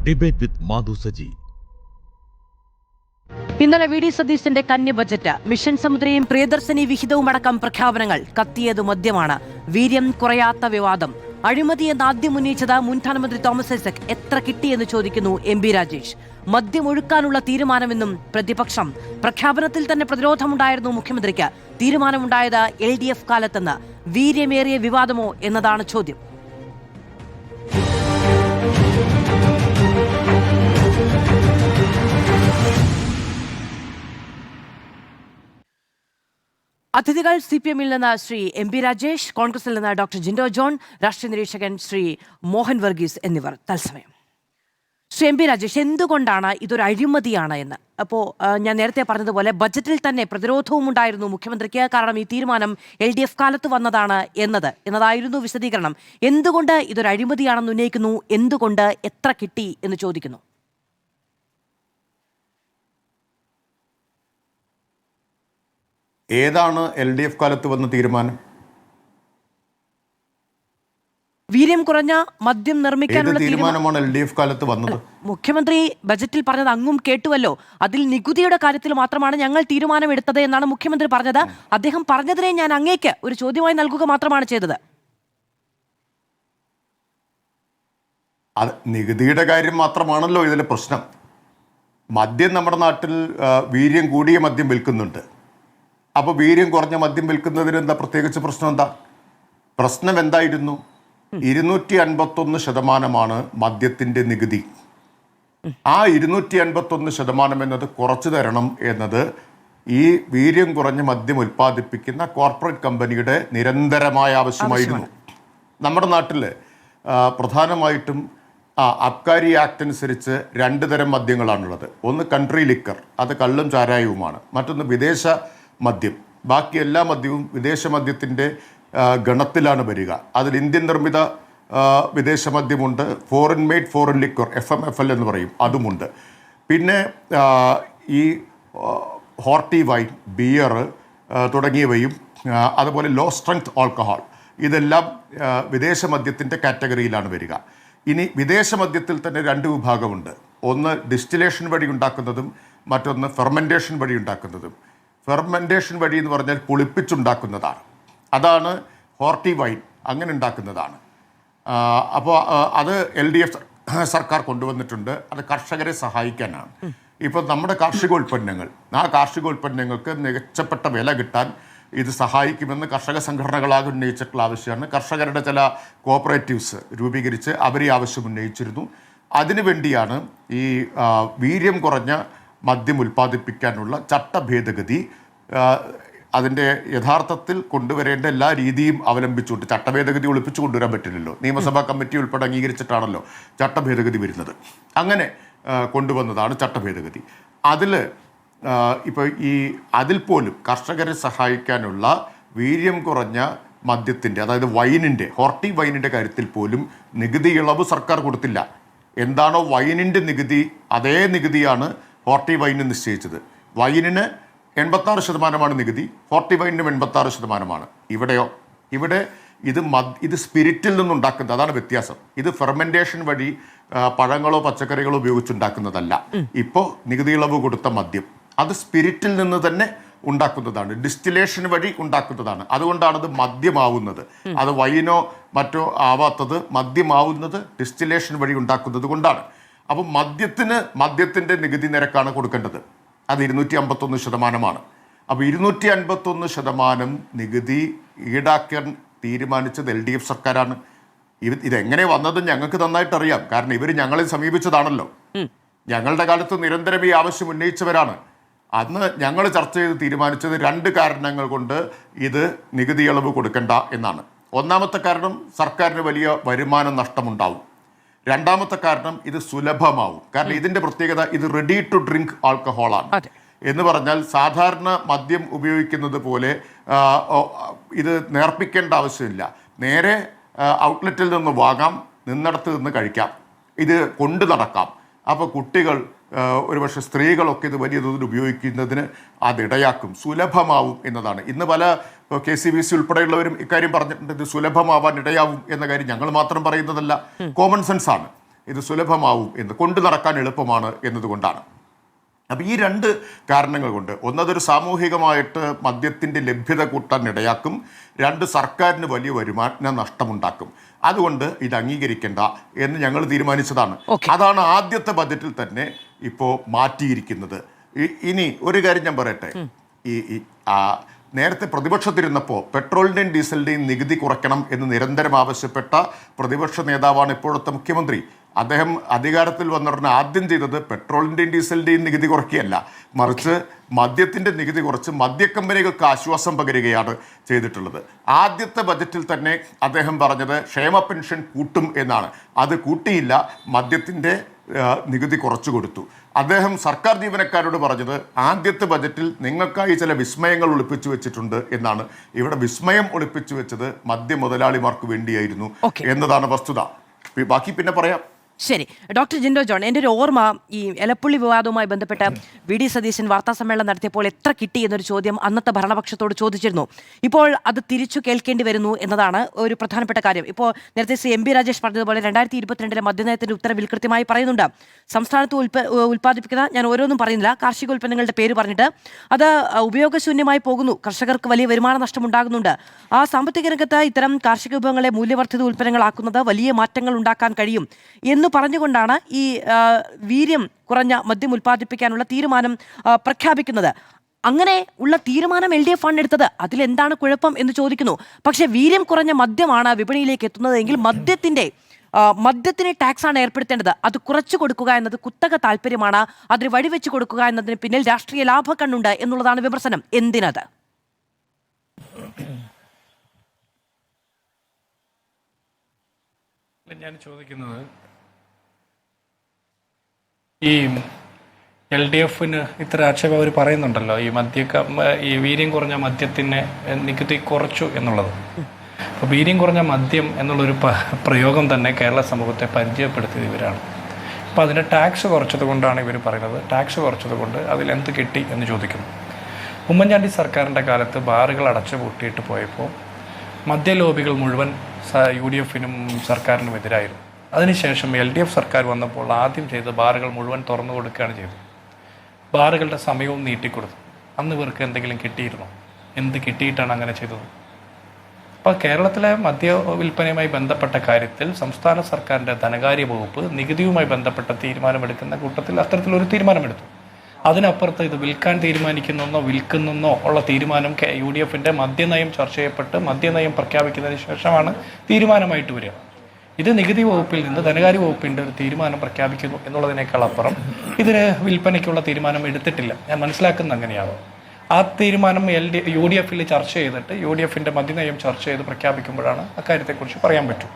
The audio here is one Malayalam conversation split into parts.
ഡിബേറ്റ് വിത്ത് മാധു സജി. ഇന്നലെ വി ഡി സതീശന്റെ കന്നി ബജറ്റ്, മിഷൻ സമുദ്രയും പ്രിയദർശിനി വിഹിതവും അടക്കം പ്രഖ്യാപനങ്ങൾ. കത്തിയത് മദ്യമാണ്. വീര്യം കുറയാത്ത വിവാദം. അഴിമതി എന്ന് ആദ്യം ഉന്നയിച്ചത് മുൻ ധനമന്ത്രി തോമസ് ഐസക്. എത്ര കിട്ടിയെന്ന് ചോദിക്കുന്നു എം.ബി. രാജേഷ്. മദ്യം ഒഴുക്കാനുള്ള തീരുമാനമെന്നും പ്രതിപക്ഷം. പ്രഖ്യാപനത്തിൽ തന്നെ പ്രതിരോധമുണ്ടായിരുന്നു മുഖ്യമന്ത്രിക്ക്. തീരുമാനമുണ്ടായത് LDF കാലത്തെന്ന്. വീര്യമേറിയ വിവാദമോ എന്നതാണ് ചോദ്യം. അതിഥികൾ CPM-ൽ നിന്ന് ശ്രീ എം.ബി. രാജേഷ്, കോൺഗ്രസിൽ നിന്ന് ഡോക്ടർ ജിൻഡോ ജോൺ, രാഷ്ട്രീയ നിരീക്ഷകൻ ശ്രീ മോഹൻ വർഗീസ് എന്നിവർ തത്സമയം. ശ്രീ എം.ബി. രാജേഷ്, എന്തുകൊണ്ടാണ് ഇതൊരു അഴിമതിയാണ് എന്ന്? അപ്പോൾ ഞാൻ നേരത്തെ പറഞ്ഞതുപോലെ ബജറ്റിൽ തന്നെ പ്രതിരോധവും ഉണ്ടായിരുന്നു മുഖ്യമന്ത്രിക്ക്. കാരണം ഈ തീരുമാനം LDF കാലത്ത് വന്നതാണ് എന്നതായിരുന്നു വിശദീകരണം. എന്തുകൊണ്ട് ഇതൊരു അഴിമതിയാണെന്ന് ഉന്നയിക്കുന്നു? എന്തുകൊണ്ട് എത്ര കിട്ടി എന്ന് ചോദിക്കുന്നു? ഏതാണ് LDF കാലത്ത് വന്ന തീരുമാനം? വീര്യം കുറഞ്ഞ മദ്യം നിർമ്മിക്കാനുള്ള തീരുമാനമാണ് LDF കാലത്ത് വന്നത്. മുഖ്യമന്ത്രി ബജറ്റിൽ പറഞ്ഞത് അങ്ങും കേട്ടുവല്ലോ. അതിൽ നികുതിയുടെ കാര്യത്തിൽ മാത്രമാണ് ഞങ്ങൾ തീരുമാനമെടുത്തത് എന്നാണ് മുഖ്യമന്ത്രി പറഞ്ഞത്. അദ്ദേഹം പറഞ്ഞതിനെ ഞാൻ അങ്ങേക്ക് ഒരു ചോദ്യമായി നൽകുക മാത്രമാണ് ചെയ്തത്. അത് നികുതിയുടെ കാര്യം മാത്രമാണല്ലോ ഇതിലെ പ്രശ്നം. മദ്യം നമ്മുടെ നാട്ടിൽ വീര്യം കൂടിയ മദ്യം വിൽക്കുന്നുണ്ട്. അപ്പോൾ വീര്യം കുറഞ്ഞ മദ്യം വിൽക്കുന്നതിന് എന്താ പ്രത്യേകിച്ച് പ്രശ്നം? പ്രശ്നം എന്തായിരുന്നു? 251% മദ്യത്തിൻ്റെ നികുതി. ആ 251% എന്നത് കുറച്ചു തരണം എന്നത് ഈ വീര്യം കുറഞ്ഞ മദ്യം ഉൽപ്പാദിപ്പിക്കുന്ന കോർപ്പറേറ്റ് കമ്പനിയുടെ നിരന്തരമായ ആവശ്യമായിരുന്നു. നമ്മുടെ നാട്ടിൽ പ്രധാനമായിട്ടും അബ്കാരി ആക്ട് അനുസരിച്ച് 2 തരം മദ്യങ്ങളാണുള്ളത്. ഒന്ന് കൺട്രി ലിക്കർ, അത് കള്ളും ചാരായവുമാണ്. മറ്റൊന്ന് വിദേശ മദ്യം. ബാക്കി എല്ലാ മദ്യവും വിദേശ മദ്യത്തിൻ്റെ ഗണത്തിലാണ് വരിക. അതിൽ ഇന്ത്യൻ നിർമ്മിത വിദേശ മദ്യമുണ്ട്, foreign made foreign liquor FMFL എന്ന് പറയും, അതുമുണ്ട്. പിന്നെ ഈ ഹോർട്ടി വൈൻ, ബിയർ തുടങ്ങിയവയും അതുപോലെ ലോ സ്ട്രെങ്ത് ആൽക്കഹോൾ, ഇതെല്ലാം വിദേശ മദ്യത്തിൻ്റെ കാറ്റഗറിയിലാണ് വരിക. ഇനി വിദേശ മദ്യത്തിൽ തന്നെ 2 വിഭാഗമുണ്ട്. ഒന്ന് ഡിസ്റ്റിലേഷൻ വഴി ഉണ്ടാക്കുന്നതും മറ്റൊന്ന് ഫെർമെൻറ്റേഷൻ വഴി ഉണ്ടാക്കുന്നതും. ഫെർമെൻറ്റേഷൻ വഴി എന്ന് പറഞ്ഞാൽ പുളിപ്പിച്ചുണ്ടാക്കുന്നതാണ്. അതാണ് ഹോർട്ടി വൈൻ, അങ്ങനെ ഉണ്ടാക്കുന്നതാണ്. അപ്പോൾ അത് LDF സർക്കാർ കൊണ്ടുവന്നിട്ടുണ്ട്. അത് കർഷകരെ സഹായിക്കാനാണ്. ഇപ്പോൾ നമ്മുടെ കാർഷികോൽപ്പന്നങ്ങൾ, ആ കാർഷികോൽപ്പന്നങ്ങൾക്ക് മികച്ചപ്പെട്ട വില കിട്ടാൻ ഇത് സഹായിക്കുമെന്ന് കർഷക സംഘടനകളാകെ ഉന്നയിച്ചിട്ടുള്ള ആവശ്യമാണ്. കർഷകരുടെ ചില കോഓപ്പറേറ്റീവ്സ് രൂപീകരിച്ച് അവർ ഈ ആവശ്യം ഉന്നയിച്ചിരുന്നു. അതിനുവേണ്ടിയാണ് ഈ വീര്യം കുറഞ്ഞ മദ്യം ഉൽപ്പാദിപ്പിക്കാനുള്ള ചട്ടഭേദഗതി അതിൻ്റെ യഥാർത്ഥത്തിൽ കൊണ്ടുവരേണ്ട എല്ലാ രീതിയും അവലംബിച്ചുകൊണ്ട്. ചട്ടഭേദഗതി ഒളിപ്പിച്ചു കൊണ്ടുവരാൻ പറ്റില്ലല്ലോ. നിയമസഭാ കമ്മിറ്റി ഉൾപ്പെടെ അംഗീകരിച്ചിട്ടാണല്ലോ ചട്ടഭേദഗതി വരുന്നത്. അങ്ങനെ കൊണ്ടുവന്നതാണ് ചട്ടഭേദഗതി. ഇപ്പോൾ അതിൽ പോലും കർഷകരെ സഹായിക്കാനുള്ള വീര്യം കുറഞ്ഞ മദ്യത്തിൻ്റെ, അതായത് വൈനിൻ്റെ, ഹോർട്ടി വൈനിൻ്റെ കാര്യത്തിൽ പോലും നികുതി ഇളവ് സർക്കാർ കൊടുത്തില്ല. എന്താണോ വൈനിൻ്റെ നികുതി, അതേ നികുതിയാണ് ഹോർട്ടി വൈനിന് നിശ്ചയിച്ചത്. വൈനിന് 86% നികുതി, ഹോർട്ടി വൈനിനും 86%. ഇവിടെ ഇത് സ്പിരിറ്റിൽ നിന്നുണ്ടാക്കുന്നത്, അതാണ് വ്യത്യാസം. ഇത് ഫെർമെൻറ്റേഷൻ വഴി പഴങ്ങളോ പച്ചക്കറികളോ ഉപയോഗിച്ചുണ്ടാക്കുന്നതല്ല. ഇപ്പോൾ നികുതി ഇളവ് കൊടുത്ത മദ്യം അത് സ്പിരിറ്റിൽ നിന്ന് തന്നെ ഉണ്ടാക്കുന്നതാണ്, ഡിസ്റ്റിലേഷൻ വഴി ഉണ്ടാക്കുന്നതാണ്. അതുകൊണ്ടാണത് മദ്യമാവുന്നത്. അത് വൈനോ മറ്റോ ആവാത്തത് മദ്യമാവുന്നത് ഡിസ്റ്റിലേഷൻ വഴി ഉണ്ടാക്കുന്നത് കൊണ്ടാണ്. അപ്പോൾ മദ്യത്തിൻ്റെ നികുതി നിരക്കാണ് കൊടുക്കേണ്ടത്. അത് 251%. അപ്പോൾ 251% നികുതി ഈടാക്കാൻ തീരുമാനിച്ചത് LDF സർക്കാരാണ്. ഇതെങ്ങനെ വന്നത് ഞങ്ങൾക്ക് നന്നായിട്ട് അറിയാം. കാരണം ഇവർ ഞങ്ങളെ സമീപിച്ചതാണല്ലോ. ഞങ്ങളുടെ കാലത്ത് നിരന്തരം ഈ ആവശ്യം ഉന്നയിച്ചവരാണ്. അന്ന് ഞങ്ങൾ ചർച്ച ചെയ്ത് തീരുമാനിച്ചത് 2 കാരണങ്ങൾ കൊണ്ട് ഇത് നികുതി ഇളവ് കൊടുക്കണ്ട എന്നാണ്. ഒന്നാമത്തെ കാരണം, സർക്കാരിന് വലിയ വരുമാന നഷ്ടമുണ്ടാവും. രണ്ടാമത്തെ കാരണം, ഇത് സുലഭമാവും. കാരണം ഇതിൻ്റെ പ്രത്യേകത, ഇത് റെഡി ടു ഡ്രിങ്ക് ആൽക്കഹോളാണ്. എന്ന് പറഞ്ഞാൽ സാധാരണ മദ്യം ഉപയോഗിക്കുന്നത് പോലെ ഇത് നേർപ്പിക്കേണ്ട ആവശ്യമില്ല. നേരെ ഔട്ട്ലെറ്റിൽ നിന്ന് വാങ്ങാം, നിന്നിടത്ത് നിന്ന് കഴിക്കാം, ഇത് കൊണ്ടു നടക്കാം. അപ്പോൾ കുട്ടികൾ, ഒരുപക്ഷെ സ്ത്രീകളൊക്കെ ഇത് വലിയ തോതിൽ ഉപയോഗിക്കുന്നതിന് അതിടയാക്കും, സുലഭമാവും എന്നതാണ്. ഇന്ന് പല KCBC ഉൾപ്പെടെയുള്ളവരും ഇക്കാര്യം പറഞ്ഞിട്ടുണ്ട്. ഇത് സുലഭമാവാൻ ഇടയാവും എന്ന കാര്യം ഞങ്ങൾ മാത്രം പറയുന്നതല്ല, കോമൺ സെൻസ് ആണ്. ഇത് സുലഭമാവും എന്ന്, കൊണ്ടു നടക്കാൻ എളുപ്പമാണ് എന്നതുകൊണ്ടാണ്. അപ്പോൾ ഈ രണ്ട് കാരണങ്ങൾ കൊണ്ട്, ഒന്നതൊരു സാമൂഹികമായിട്ട് മദ്യത്തിൻ്റെ ലഭ്യത കൂട്ടാൻ ഇടയാക്കും, രണ്ട് സർക്കാരിന് വലിയ വരുമാന നഷ്ടമുണ്ടാക്കും. അതുകൊണ്ട് ഇത് അംഗീകരിക്കേണ്ട എന്ന് ഞങ്ങൾ തീരുമാനിച്ചതാണ്. അതാണ് ആദ്യത്തെ ബജറ്റിൽ തന്നെ ഇപ്പോൾ മാറ്റിയിരിക്കുന്നത്. ഇനി ഒരു കാര്യം ഞാൻ പറയട്ടെ, നേരത്തെ പ്രതിപക്ഷത്തിരുന്നപ്പോൾ പെട്രോളിൻ്റെയും ഡീസലിൻ്റെയും നികുതി കുറയ്ക്കണം എന്ന് നിരന്തരം ആവശ്യപ്പെട്ട പ്രതിപക്ഷ നേതാവാണ് ഇപ്പോഴത്തെ മുഖ്യമന്ത്രി. അദ്ദേഹം അധികാരത്തിൽ വന്നിട്ട് ആദ്യം ചെയ്തത് പെട്രോളിൻ്റെയും ഡീസലിൻ്റെയും നികുതി കുറയ്ക്കുകയല്ല, മറിച്ച് മദ്യത്തിൻ്റെ നികുതി കുറച്ച് മദ്യക്കമ്പനികൾക്ക് ആശ്വാസം പകരുകയാണ് ചെയ്തിട്ടുള്ളത്. ആദ്യത്തെ ബജറ്റിൽ തന്നെ അദ്ദേഹം പറഞ്ഞത് ക്ഷേമ പെൻഷൻ കൂട്ടും എന്നാണ്. അത് കൂട്ടിയില്ല, മദ്യത്തിൻ്റെ നികുതി കുറച്ചു കൊടുത്തു. അദ്ദേഹം സർക്കാർ ജീവനക്കാരോട് പറഞ്ഞത് ആദ്യത്തെ ബജറ്റിൽ നിങ്ങൾക്കായി ചില വിസ്മയങ്ങൾ ഒളിപ്പിച്ചു വെച്ചിട്ടുണ്ട് എന്നാണ്. ഇവിടെ വിസ്മയം ഒളിപ്പിച്ചു വെച്ചത് മദ്യ മുതലാളിമാർക്ക് വേണ്ടിയായിരുന്നു എന്നതാണ് വസ്തുത. ബാക്കി പിന്നെ പറയാം. ശരി, ഡോക്ടർ ജിൻഡോ ജോൺ, എൻ്റെ ഒരു ഓർമ്മ ഈ എലപ്പുള്ളി വിവാദവുമായി ബന്ധപ്പെട്ട് വി.ഡി. സതീശൻ വാർത്താസമ്മേളനം നടത്തിയപ്പോൾ എത്ര കിട്ടി എന്നൊരു ചോദ്യം അന്നത്തെ ഭരണപക്ഷത്തോട് ചോദിച്ചിരുന്നു. ഇപ്പോൾ അത് തിരിച്ചു കേൾക്കേണ്ടി വരുന്നു എന്നതാണ് ഒരു പ്രധാനപ്പെട്ട കാര്യം. ഇപ്പോൾ നേരത്തെ ശ്രീ എം.ബി. രാജേഷ് പറഞ്ഞതുപോലെ 2022 മദ്യനയത്തിൻ്റെ ഉത്തരവിൽ കൃത്യമായി പറയുന്നുണ്ട്, സംസ്ഥാനത്ത് ഉൽപ്പാദിപ്പിക്കുന്ന, ഞാൻ ഓരോന്നും പറയുന്നില്ല, കാർഷിക ഉൽപ്പന്നങ്ങളുടെ പേര് പറഞ്ഞിട്ട് അത് ഉപയോഗശൂന്യമായി പോകുന്നു, കർഷകർക്ക് വലിയ വരുമാന നഷ്ടം ഉണ്ടാകുന്നുണ്ട്. ആ സാമ്പത്തിക രംഗത്ത് ഇത്തരം കാർഷിക വിഭവങ്ങളെ മൂല്യവർദ്ധിത ഉൽപ്പന്നങ്ങളാക്കുന്നത് വലിയ മാറ്റങ്ങൾ ഉണ്ടാക്കാൻ കഴിയും എന്ന് പറഞ്ഞുകൊണ്ടാണ് ഈ വീര്യം കുറഞ്ഞ മദ്യം ഉൽപ്പാദിപ്പിക്കാനുള്ള തീരുമാനം പ്രഖ്യാപിക്കുന്നത്. അങ്ങനെ ഉള്ള തീരുമാനം LDF ആണ് എടുത്തത്. അതിലെന്താണ് കുഴപ്പം എന്ന് ചോദിക്കുന്നു. പക്ഷേ വീര്യം കുറഞ്ഞ മദ്യമാണ് വിപണിയിലേക്ക് എത്തുന്നതെങ്കിൽ മദ്യത്തിന് ടാക്സ് ആണ് ഏർപ്പെടുത്തേണ്ടത്. അത് കുറച്ചു കൊടുക്കുക എന്നത് കുത്തക താല്പര്യമാണ്. അതിന് വഴിവെച്ച് കൊടുക്കുക എന്നതിന് പിന്നിൽ രാഷ്ട്രീയ ലാഭക്കണ്ണുണ്ട് എന്നുള്ളതാണ് വിമർശനം. എന്തിനത്? ഞാൻ ചോദിക്കുന്നത്, ഈ LDFന് ഇത്ര ആക്ഷേപം അവർ പറയുന്നുണ്ടല്ലോ, ഈ വീര്യം കുറഞ്ഞ മദ്യത്തിന് നികുതി കുറച്ചു എന്നുള്ളത്. അപ്പോൾ വീര്യം കുറഞ്ഞ മദ്യം എന്നുള്ളൊരു പ്രയോഗം തന്നെ കേരള സമൂഹത്തെ പരിചയപ്പെടുത്തിയത് ഇവരാണ്. അപ്പോൾ അതിൻ്റെ ടാക്സ് കുറച്ചത് കൊണ്ടാണ് ഇവർ പറയുന്നത്. ടാക്സ് കുറച്ചത് കൊണ്ട് അതിലെന്ത് കിട്ടി എന്ന് ചോദിക്കുന്നു. ഉമ്മൻചാണ്ടി സർക്കാരിൻ്റെ കാലത്ത് ബാറുകൾ അടച്ചുപൂട്ടിയിട്ട് പോയപ്പോൾ മദ്യലോബികൾ മുഴുവൻ UDFനും സർക്കാരിനും എതിരായിരുന്നു. അതിനുശേഷം LDF സർക്കാർ വന്നപ്പോൾ ആദ്യം ചെയ്ത് ബാറുകൾ മുഴുവൻ തുറന്നു കൊടുക്കുകയാണ് ചെയ്തത്. ബാറുകളുടെ സമയവും നീട്ടിക്കൊടുത്തു. അന്ന് ഇവർക്ക് എന്തെങ്കിലും കിട്ടിയിരുന്നോ? എന്ത് കിട്ടിയിട്ടാണ് അങ്ങനെ ചെയ്തത്? അപ്പോൾ കേരളത്തിലെ മദ്യ വിൽപ്പനയുമായി ബന്ധപ്പെട്ട കാര്യത്തിൽ സംസ്ഥാന സർക്കാരിൻ്റെ ധനകാര്യ വകുപ്പ് നികുതിയുമായി ബന്ധപ്പെട്ട തീരുമാനമെടുക്കുന്ന കൂട്ടത്തിൽ അത്തരത്തിലൊരു തീരുമാനമെടുത്തു. അതിനപ്പുറത്ത് ഇത് വിൽക്കാൻ തീരുമാനിക്കുന്നെന്നോ വിൽക്കുന്നെന്നോ ഉള്ള തീരുമാനം UDFൻ്റെ മദ്യനയം ചർച്ച ചെയ്യപ്പെട്ട് മദ്യനയം പ്രഖ്യാപിക്കുന്നതിന് ശേഷമാണ് തീരുമാനമായിട്ട് വരിക. ഇത് നികുതി വകുപ്പിൽ നിന്ന് ധനകാര്യ വകുപ്പിൻ്റെ ഒരു തീരുമാനം പ്രഖ്യാപിക്കുന്നു എന്നുള്ളതിനേക്കാൾ അപ്പുറം ഇതിന് വിൽപ്പനയ്ക്കുള്ള തീരുമാനം എടുത്തിട്ടില്ല. ഞാൻ മനസ്സിലാക്കുന്നത് അങ്ങനെയാണ്. ആ തീരുമാനം UDFൽ ചർച്ച ചെയ്തിട്ട് UDFൻ്റെ മദ്യനയം ചർച്ച ചെയ്ത് പ്രഖ്യാപിക്കുമ്പോഴാണ് അക്കാര്യത്തെക്കുറിച്ച് പറയാൻ പറ്റും.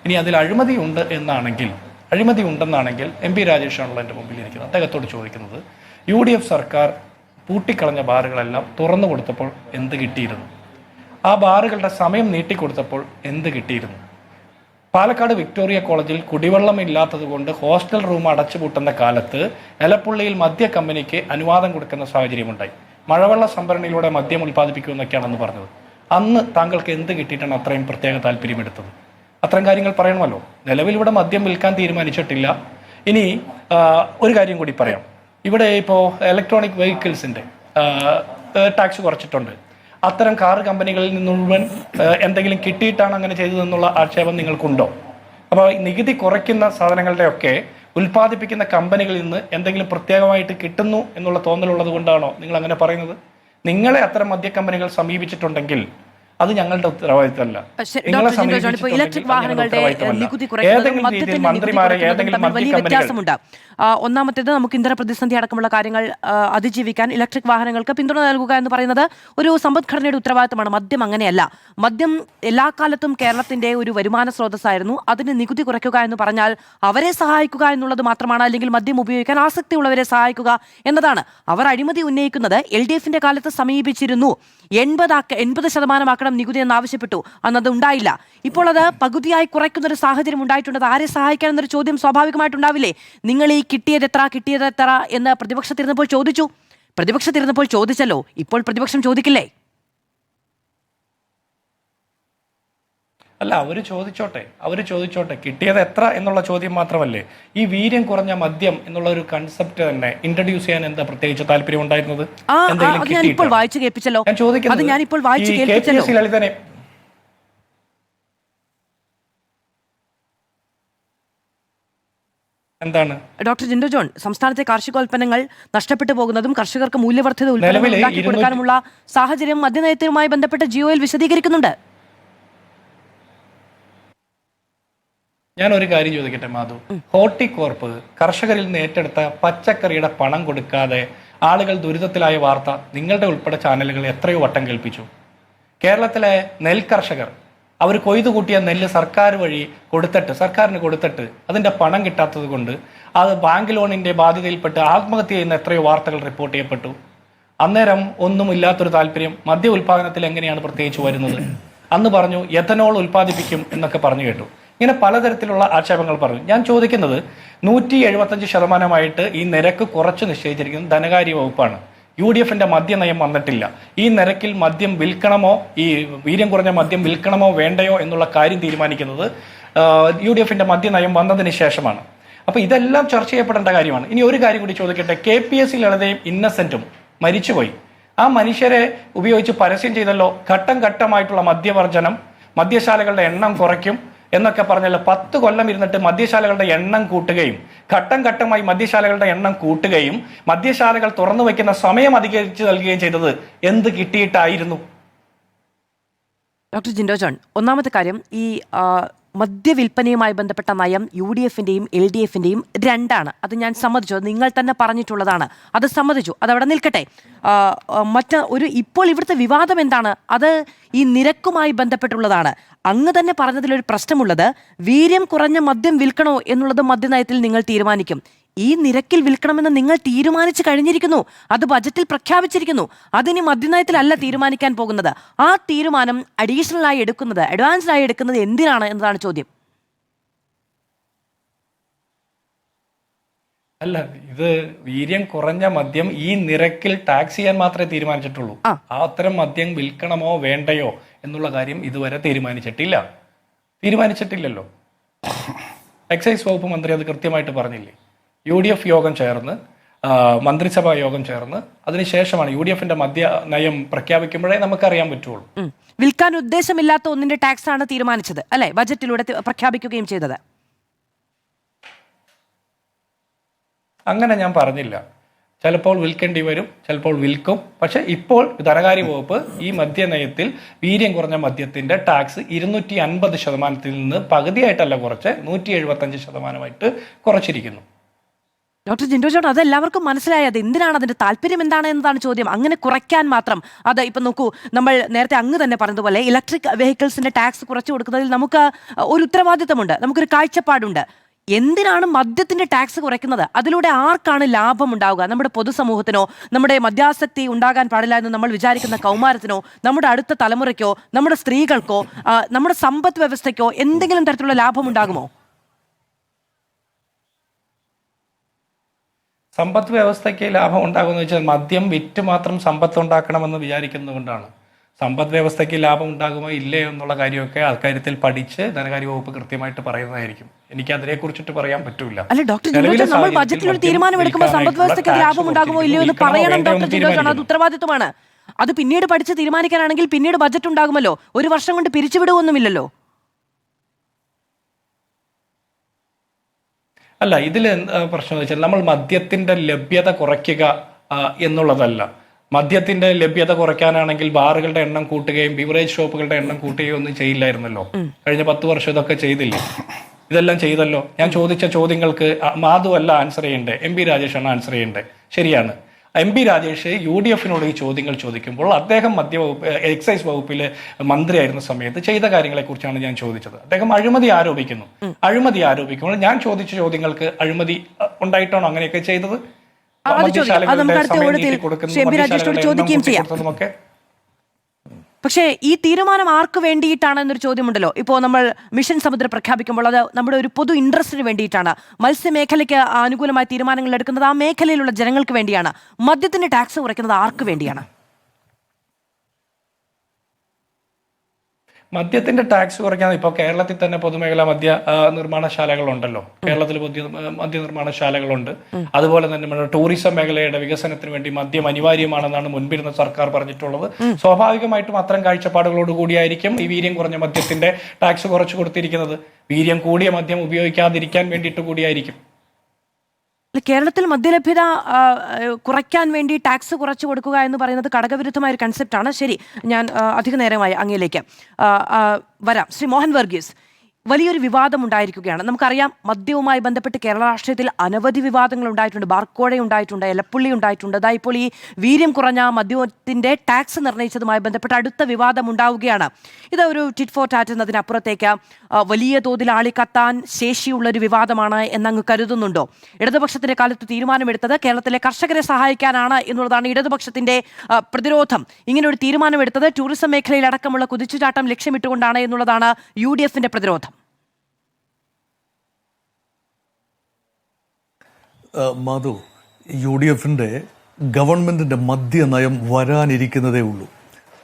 ഇനി അതിൽ അഴിമതി ഉണ്ടെന്നാണെങ്കിൽ MP രാജേഷാണല്ലോ എൻ്റെ മുമ്പിൽ ഇരിക്കുന്നത്. അദ്ദേഹത്തോട് ചോദിക്കുന്നത്, UDF സർക്കാർ പൂട്ടിക്കളഞ്ഞ ബാറുകളെല്ലാം തുറന്നു കൊടുത്തപ്പോൾ എന്ത് കിട്ടിയിരുന്നു? ആ ബാറുകളുടെ സമയം നീട്ടിക്കൊടുത്തപ്പോൾ എന്ത് കിട്ടിയിരുന്നു? പാലക്കാട് വിക്ടോറിയ കോളേജിൽ കുടിവെള്ളം ഇല്ലാത്തത് കൊണ്ട് ഹോസ്റ്റൽ റൂം അടച്ചുപൂട്ടുന്ന കാലത്ത് എലപ്പുള്ളിയിൽ മദ്യ കമ്പനിക്ക് അനുവാദം കൊടുക്കുന്ന സാഹചര്യമുണ്ടായി. മഴവെള്ള സംഭരണിയിലൂടെ മദ്യം ഉൽപ്പാദിപ്പിക്കുമെന്നൊക്കെയാണെന്ന് പറഞ്ഞത്. അന്ന് താങ്കൾക്ക് എന്ത് കിട്ടിയിട്ടാണ് അത്രയും പ്രത്യേക താല്പര്യമെടുത്തത്? അത്തരം കാര്യങ്ങൾ പറയണമല്ലോ. നിലവിൽ ഇവിടെ മദ്യം വിൽക്കാൻ തീരുമാനിച്ചിട്ടില്ല. ഇനി ഒരു കാര്യം കൂടി പറയാം. ഇവിടെ ഇപ്പോൾ ഇലക്ട്രോണിക് വെഹിക്കിൾസിൻ്റെ ടാക്സ് കുറച്ചിട്ടുണ്ട്. അത്തരം കാർ കമ്പനികളിൽ നിന്ന് മുഴുവൻ എന്തെങ്കിലും കിട്ടിയിട്ടാണ് അങ്ങനെ ചെയ്തതെന്നുള്ള ആക്ഷേപം നിങ്ങൾക്കുണ്ടോ? അപ്പോൾ നികുതി കുറയ്ക്കുന്ന സാധനങ്ങളുടെയൊക്കെ ഉൽപ്പാദിപ്പിക്കുന്ന കമ്പനികളിൽ നിന്ന് എന്തെങ്കിലും പ്രത്യേകമായിട്ട് കിട്ടുന്നു എന്നുള്ള തോന്നലുള്ളത് കൊണ്ടാണോ നിങ്ങൾ അങ്ങനെ പറയുന്നത്? നിങ്ങളെ അത്തരം മദ്യ കമ്പനികൾ സമീപിച്ചിട്ടുണ്ടെങ്കിൽ അത് ഞങ്ങളുടെ ഉത്തരവാദിത്തമല്ല. ഇലക്ട്രിക് വാഹനങ്ങളുടെ നികുതി കുറയ്ക്കുന്നതും മദ്യത്തിന്റെ നികുതി കുറയ്ക്കുന്നതും തമ്മിൽ വലിയ വ്യത്യാസമുണ്ട്. ഒന്നാമത്തേത്, നമുക്ക് ഇന്ധന പ്രതിസന്ധി അടക്കമുള്ള കാര്യങ്ങൾ അതിജീവിക്കാൻ ഇലക്ട്രിക് വാഹനങ്ങൾക്ക് പിന്തുണ നൽകുക എന്ന് പറയുന്നത് ഒരു സമ്പദ്ഘടനയുടെ ഉത്തരവാദിത്തമാണ്. മദ്യം അങ്ങനെയല്ല. മദ്യം എല്ലാ കാലത്തും കേരളത്തിന്റെ ഒരു വരുമാന സ്രോതസ്സായിരുന്നു. അതിന് നികുതി കുറയ്ക്കുക എന്ന് പറഞ്ഞാൽ അവരെ സഹായിക്കുക എന്നുള്ളത് മാത്രമാണ്. അല്ലെങ്കിൽ മദ്യം ഉപയോഗിക്കാൻ ആസക്തിയുള്ളവരെ സഹായിക്കുക എന്നതാണ്. അവർ അഴിമതി ഉന്നയിക്കുന്നത് LDFന്റെ കാലത്ത് സമീപിച്ചിരുന്നു. 80% നികുതി എന്ന് ആവശ്യപ്പെട്ടു. അന്നത് ഉണ്ടായില്ല. ഇപ്പോൾ അത് പകുതിയായി കുറയ്ക്കുന്നൊരു സാഹചര്യം ഉണ്ടായിട്ടുണ്ട്. ആരെ സഹായിക്കാൻ എന്നൊരു ചോദ്യം സ്വാഭാവികമായിട്ടുണ്ടാവില്ലേ? നിങ്ങൾ ഈ കിട്ടിയത് എത്ര എന്ന് പ്രതിപക്ഷത്തിരുന്നപ്പോൾ ചോദിച്ചല്ലോ. ഇപ്പോൾ പ്രതിപക്ഷം ചോദിക്കില്ലേ? അല്ല, അവർ ചോദിച്ചോട്ടെ കിട്ടിയത് എത്ര എന്നുള്ള ചോദ്യം മാത്രമല്ലേ. ഈ വീര്യം കുറഞ്ഞ മദ്യം എന്നുള്ള ഒരു കൺസെപ്റ്റ് തന്നെ ഇൻട്രൊഡ്യൂസ് ചെയ്യാൻ എന്താ പ്രത്യേകിച്ച് താല്പര്യം ഉണ്ടായിരുന്നത്? ഞാനിപ്പോൾ വായിച്ചു കേൾപ്പിച്ചല്ലോ. ഞാൻ ചോദിക്കുന്നത് KPSC ലളിതനെ എന്താണ്? ഡോക്ടർ ജിൻഡോ ജോൺ, സംസ്ഥാനത്തെ കാർഷികോൽപ്പന്നങ്ങൾ നഷ്ടപ്പെട്ടു പോകുന്നതും കർഷകർക്ക് മൂല്യവർദ്ധിത ഉൽപ്പന്നങ്ങൾ ഉണ്ടാക്കി കൊടുക്കാനുമുള്ള സാഹചര്യം മദ്യനയത്തിനുമായി ബന്ധപ്പെട്ട ജിയോയിൽ വിശദീകരിക്കുന്നുണ്ട്. ഞാൻ ഒരു കാര്യം ചോദിക്കട്ടെ മാധു, ഹോർട്ടികോർപ്പ് കർഷകരിൽ നിന്ന് ഏറ്റെടുത്ത പച്ചക്കറിയുടെ പണം കൊടുക്കാതെ ആളുകൾ ദുരിതത്തിലായ വാർത്ത നിങ്ങളുടെ ഉൾപ്പെടെ ചാനലുകൾ എത്രയോ വട്ടം കേൾപ്പിച്ചു. കേരളത്തിലെ നെൽ കർഷകർ അവർ കൊയ്തു കൂട്ടിയ നെല്ല് സർക്കാരിന് കൊടുത്തിട്ട് അതിന്റെ പണം കിട്ടാത്തത് കൊണ്ട് അത് ബാങ്ക് ലോണിന്റെ ബാധ്യതയിൽപ്പെട്ട് ആത്മഹത്യ ചെയ്യുന്ന എത്രയോ വാർത്തകൾ റിപ്പോർട്ട് ചെയ്യപ്പെട്ടു. അന്നേരം ഒന്നുമില്ലാത്തൊരു താല്പര്യം മദ്യ ഉൽപാദനത്തിൽ എങ്ങനെയാണ് പ്രത്യേകിച്ച് വരുന്നത്? അന്ന് പറഞ്ഞു എഥനോൾ ഉൽപ്പാദിപ്പിക്കും എന്നൊക്കെ പറഞ്ഞു കേട്ടു. ഇങ്ങനെ പലതരത്തിലുള്ള ആക്ഷേപങ്ങൾ പറഞ്ഞു. ഞാൻ ചോദിക്കുന്നത് 175% ഈ നിരക്ക് കുറച്ച് നിശ്ചയിച്ചിരിക്കുന്നത് ധനകാര്യ വകുപ്പാണ്. UDFന്റെ മദ്യനയം വന്നിട്ടില്ല. ഈ നിരക്കിൽ മദ്യം വിൽക്കണമോ, ഈ വീര്യം കുറഞ്ഞ മദ്യം വിൽക്കണമോ വേണ്ടയോ എന്നുള്ള കാര്യം തീരുമാനിക്കുന്നത് UDFന്റെ മദ്യനയം വന്നതിന് ശേഷമാണ്. അപ്പൊ ഇതെല്ലാം ചർച്ച ചെയ്യപ്പെടേണ്ട കാര്യമാണ്. ഇനി ഒരു കാര്യം കൂടി ചോദിക്കട്ടെ, KPSC ലളിതയും ഇന്നസെന്റും മരിച്ചുപോയി. ആ മനുഷ്യരെ ഉപയോഗിച്ച് പരസ്യം ചെയ്തല്ലോ, ഘട്ടം ഘട്ടമായിട്ടുള്ള മദ്യവർജനം, മദ്യശാലകളുടെ എണ്ണം കുറയ്ക്കും എന്നൊക്കെ പറഞ്ഞല്ലോ. 10 കൊല്ലം ഇരുന്നിട്ട് മദ്യശാലകളുടെ എണ്ണം കൂട്ടുകയും ഘട്ടം ഘട്ടമായി മദ്യശാലകളുടെ എണ്ണം കൂട്ടുകയും മദ്യശാലകൾ തുറന്നു വയ്ക്കുന്ന സമയം അധികരിച്ചു നൽകുകയും ചെയ്തത് എന്ത് കിട്ടിയിട്ടായിരുന്നു? ഡോക്ടർ ജിൻഡോ ജോൺ, ഒന്നാമത്തെ കാര്യം, ഈ മദ്യവിൽപ്പനയുമായി ബന്ധപ്പെട്ട നയം UDFന്റെയും LDFന്റെയും രണ്ടാണ്. അത് ഞാൻ സമ്മതിച്ചു, അത് നിങ്ങൾ തന്നെ പറഞ്ഞിട്ടുള്ളതാണ്, അത് സമ്മതിച്ചു, അതവിടെ നിൽക്കട്ടെ. ഇപ്പോൾ ഇവിടുത്തെ വിവാദം എന്താണ്? അത് ഈ നിരക്കുമായി ബന്ധപ്പെട്ടുള്ളതാണ്. അങ്ങ് തന്നെ പറഞ്ഞതിലൊരു പ്രശ്നമുള്ളത്, വീര്യം കുറഞ്ഞ മദ്യം വിൽക്കണോ എന്നുള്ളത് മദ്യനയത്തിൽ നിങ്ങൾ തീരുമാനിക്കും. ഈ നിരക്കിൽ വിൽക്കണമെന്ന് നിങ്ങൾ തീരുമാനിച്ചു കഴിഞ്ഞിരിക്കുന്നു, അത് ബജറ്റിൽ പ്രഖ്യാപിച്ചിരിക്കുന്നു. അതിനി മദ്യനയത്തിലല്ല തീരുമാനിക്കാൻ പോകുന്നത്. ആ തീരുമാനം അഡീഷണൽ ആയി എടുക്കുന്നത്, അഡ്വാൻസ്ഡ് ആയി എടുക്കുന്നത് എന്തിനാണ് എന്നതാണ് ചോദ്യം. അല്ല, ഇത് വീര്യം കുറഞ്ഞ മദ്യം ഈ നിരക്കിൽ ടാക്സ് ചെയ്യാൻ മാത്രമേ തീരുമാനിച്ചിട്ടുള്ളൂ. അത്തരം മദ്യം വിൽക്കണമോ വേണ്ടയോ എന്നുള്ള കാര്യം ഇതുവരെ തീരുമാനിച്ചിട്ടില്ലല്ലോ. എക്സൈസ് വകുപ്പ് മന്ത്രി അത് കൃത്യമായിട്ട് പറഞ്ഞില്ലേ? UDF യോഗം ചേർന്ന്, മന്ത്രിസഭാ യോഗം ചേർന്ന് അതിനുശേഷമാണ് UDFന്റെ മദ്യ നയം പ്രഖ്യാപിക്കുമ്പോഴേ നമുക്കറിയാൻ പറ്റുള്ളൂ. വിൽക്കാൻ ഉദ്ദേശമില്ലാത്ത ഒന്നിന്റെ ടാക്സ് ആണ് തീരുമാനിച്ചത് അല്ലെ, ബജറ്റിലൂടെ പ്രഖ്യാപിക്കുകയും ചെയ്തത്. അങ്ങനെ ഞാൻ പറഞ്ഞില്ല. ചിലപ്പോൾ വിൽക്കേണ്ടി വരും, ചിലപ്പോൾ വിൽക്കും. പക്ഷെ ഇപ്പോൾ ധനകാര്യ വകുപ്പ് ഈ മദ്യനയത്തിൽ വീര്യം കുറഞ്ഞ മദ്യത്തിന്റെ ടാക്സ് 250% നിന്ന് പകുതിയായിട്ടല്ല കുറച്ച് 175% കുറച്ചിരിക്കുന്നു. ഡോക്ടർ ജിൻഡോ ജോൺ, അത് എല്ലാവർക്കും മനസ്സിലായത് എന്തിനാണ്, അതിന്റെ താല്പര്യം എന്താണ് എന്നതാണ് ചോദ്യം. അങ്ങനെ കുറയ്ക്കാൻ മാത്രം, അത് ഇപ്പം നോക്കൂ, നമ്മൾ നേരത്തെ അങ്ങ് തന്നെ പറഞ്ഞതുപോലെ ഇലക്ട്രിക് വെഹിക്കിൾസിന്റെ ടാക്സ് കുറച്ചു കൊടുക്കുന്നതിൽ നമുക്ക് ഒരു ഉത്തരവാദിത്തമുണ്ട്, നമുക്കൊരു കാഴ്ചപ്പാടുണ്ട്. എന്തിനാണ് മദ്യത്തിന്റെ ടാക്സ് കുറയ്ക്കുന്നത്? അതിലൂടെ ആർക്കാണ് ലാഭം ഉണ്ടാവുക? നമ്മുടെ പൊതുസമൂഹത്തിനോ, നമ്മുടെ മദ്യാസക്തി ഉണ്ടാകാൻ പാടില്ല എന്ന് നമ്മൾ വിചാരിക്കുന്ന കൗമാരത്തിനോ, നമ്മുടെ അടുത്ത തലമുറയ്ക്കോ, നമ്മുടെ സ്ത്രീകൾക്കോ, നമ്മുടെ സമ്പദ് വ്യവസ്ഥയ്ക്കോ എന്തെങ്കിലും തരത്തിലുള്ള ലാഭം ഉണ്ടാകുമോ? സമ്പദ് വ്യവസ്ഥയ്ക്ക് ലാഭം ഉണ്ടാകുമെന്ന് വെച്ചാൽ മദ്യം വിറ്റ് മാത്രം സമ്പത്ത് ഉണ്ടാക്കണമെന്ന് വിചാരിക്കുന്നതുകൊണ്ടാണ്. സമ്പദ് വ്യവസ്ഥയ്ക്ക് ലാഭം ഉണ്ടാകുമോ ഇല്ലയോ എന്നുള്ള കാര്യമൊക്കെ അക്കാര്യത്തിൽ പഠിച്ച് ധനകാര്യ വകുപ്പ് കൃത്യമായിട്ട് പറയുന്നതായിരിക്കും. എനിക്ക് അതിനെ കുറിച്ചിട്ട് പറയാൻ പറ്റൂല. അല്ല ഡോക്ടർ ജിൻഡോ ജോൺ, നമ്മൾ ബജറ്റിൽ ഒരു തീരുമാനം എടുക്കുമ്പോൾ സമ്പദ് വ്യവസ്ഥയ്ക്ക് ലാഭം ഉണ്ടാകുമോ ഇല്ലയോ എന്ന് പറയണം ഡോക്ടർ ജിൻഡോ ജോൺ. അത് ഉത്തരവാദിത്വമാണ്. അത് പിന്നീട് പഠിച്ച് തീരുമാനിക്കാനാണെങ്കിൽ പിന്നീട് ബജറ്റ് ഉണ്ടാകുമല്ലോ, ഒരു വർഷം കൊണ്ട് പിരിച്ചുവിടുവൊന്നുമില്ലല്ലോ. അല്ല, ഇതിൽ പ്രശ്നം വെച്ചാൽ നമ്മൾ മദ്യത്തിന്റെ ലഭ്യത കുറയ്ക്കുക എന്നുള്ളതല്ല. മദ്യത്തിന്റെ ലഭ്യത കുറയ്ക്കാനാണെങ്കിൽ ബാറുകളുടെ എണ്ണം കൂട്ടുകയും ബിവറേജ് ഷോപ്പുകളുടെ എണ്ണം കൂട്ടുകയും ഒന്നും ചെയ്യില്ലായിരുന്നല്ലോ. കഴിഞ്ഞ 10 വർഷം ഇതൊക്കെ ചെയ്തില്ലേ? ഇതെല്ലാം ചെയ്തല്ലോ. ഞാൻ ചോദിച്ച ചോദ്യങ്ങൾക്ക് മാധു അല്ല ആൻസർ ചെയ്യണ്ടേ, MP രാജേഷാണ് ആൻസർ ചെയ്യണ്ടേ. ശരിയാണ്, MP രാജേഷ് UDFനോട് ഈ ചോദ്യങ്ങൾ ചോദിക്കുമ്പോൾ അദ്ദേഹം എക്സൈസ് വകുപ്പിലെ മന്ത്രിയായിരുന്ന സമയത്ത് ചെയ്ത കാര്യങ്ങളെക്കുറിച്ചാണ് ഞാൻ ചോദിച്ചത്. അദ്ദേഹം അഴിമതി ആരോപിക്കുമ്പോൾ ഞാൻ ചോദിച്ച ചോദ്യങ്ങൾക്ക് അഴിമതി ഉണ്ടായിട്ടാണോ അങ്ങനെയൊക്കെ ചെയ്തത്? പക്ഷേ ഈ തീരുമാനം ആർക്ക് വേണ്ടിയിട്ടാണ് എന്നൊരു ചോദ്യമുണ്ടല്ലോ. ഇപ്പോൾ നമ്മൾ മിഷൻ സമുദ്രം പ്രഖ്യാപിക്കുമ്പോൾ അത് നമ്മുടെ ഒരു പൊതു ഇൻട്രസ്റ്റിന് വേണ്ടിയിട്ടാണ്. മത്സ്യമേഖലയ്ക്ക് അനുകൂലമായ തീരുമാനങ്ങൾ എടുക്കുന്നത് ആ മേഖലയിലുള്ള ജനങ്ങൾക്ക് വേണ്ടിയാണ്. മദ്യത്തിന്റെ ടാക്സ് കുറയ്ക്കുന്നത് ആർക്ക് വേണ്ടിയാണ്? മദ്യത്തിന്റെ ടാക്സ് കുറയ്ക്കാൻ ഇപ്പോൾ കേരളത്തിൽ തന്നെ പൊതുമേഖലാ മദ്യ നിർമ്മാണശാലകളുണ്ടല്ലോ. കേരളത്തിൽ മദ്യ നിർമ്മാണശാലകളുണ്ട്. അതുപോലെ തന്നെ നമ്മുടെ ടൂറിസം മേഖലയുടെ വികസനത്തിന് വേണ്ടി മദ്യം അനിവാര്യമാണെന്നാണ് മുൻപിരുന്ന സർക്കാർ പറഞ്ഞിട്ടുള്ളത്. സ്വാഭാവികമായിട്ടും അത്തരം കാഴ്ചപ്പാടുകളോട് കൂടിയായിരിക്കും ഈ വീര്യം കുറഞ്ഞ മദ്യത്തിന്റെ ടാക്സ് കുറച്ചു കൊടുത്തിരിക്കുന്നത്. വീര്യം കൂടിയ മദ്യം ഉപയോഗിക്കാതിരിക്കാൻ വേണ്ടിയിട്ട് കൂടിയായിരിക്കും. കേരളത്തിൽ മദ്യലഭ്യത കുറയ്ക്കാൻ വേണ്ടി ടാക്സ് കുറച്ചു കൊടുക്കുക എന്ന് പറയുന്നത് ഘടകവിരുദ്ധമായ ഒരു കൺസെപ്റ്റാണ്. ശരി, ഞാൻ അധിക നേരമായി അങ്ങയിലേക്ക് വരാം. ശ്രീ മോഹൻ വർഗീസ്, വലിയൊരു വിവാദം ഉണ്ടായിരിക്കുകയാണ്. നമുക്കറിയാം, മദ്യവുമായി ബന്ധപ്പെട്ട് കേരള രാഷ്ട്രീയത്തിൽ അനവധി വിവാദങ്ങൾ ഉണ്ടായിട്ടുണ്ട്. ബാർക്കോഴ ഉണ്ടായിട്ടുണ്ട്, എലപ്പുള്ളി ഉണ്ടായിട്ടുണ്ട്. അതാ ഇപ്പോൾ ഈ വീര്യം കുറഞ്ഞ മദ്യത്തിന്റെ ടാക്സ് നിർണ്ണയിച്ചതുമായി ബന്ധപ്പെട്ട് അടുത്ത വിവാദം ഉണ്ടാവുകയാണ്. ഇത് ഒരു ടിറ്റ് ഫോർ ടാറ്റ് എന്നതിനപ്പുറത്തേക്ക് വലിയ തോതിൽ ആളിക്കത്താൻ ശേഷിയുള്ളൊരു വിവാദമാണ് എന്നങ്ങ് കരുതുന്നുണ്ടോ? ഇടതുപക്ഷത്തിന്റെ കാലത്ത് തീരുമാനമെടുത്തത് കേരളത്തിലെ കർഷകരെ സഹായിക്കാനാണ് എന്നുള്ളതാണ് ഇടതുപക്ഷത്തിന്റെ പ്രതിരോധം. ഇങ്ങനെ ഒരു തീരുമാനമെടുത്തത് ടൂറിസം മേഖലയിലടക്കമുള്ള കുതിച്ചുചാട്ടം ലക്ഷ്യമിട്ടുകൊണ്ടാണ് എന്നുള്ളതാണ് UDFന്റെ പ്രതിരോധം. മാധു, UDFന്റെ ഗവൺമെന്റിന്റെ മദ്യനയം വരാനിരിക്കുന്നതേ ഉള്ളൂ.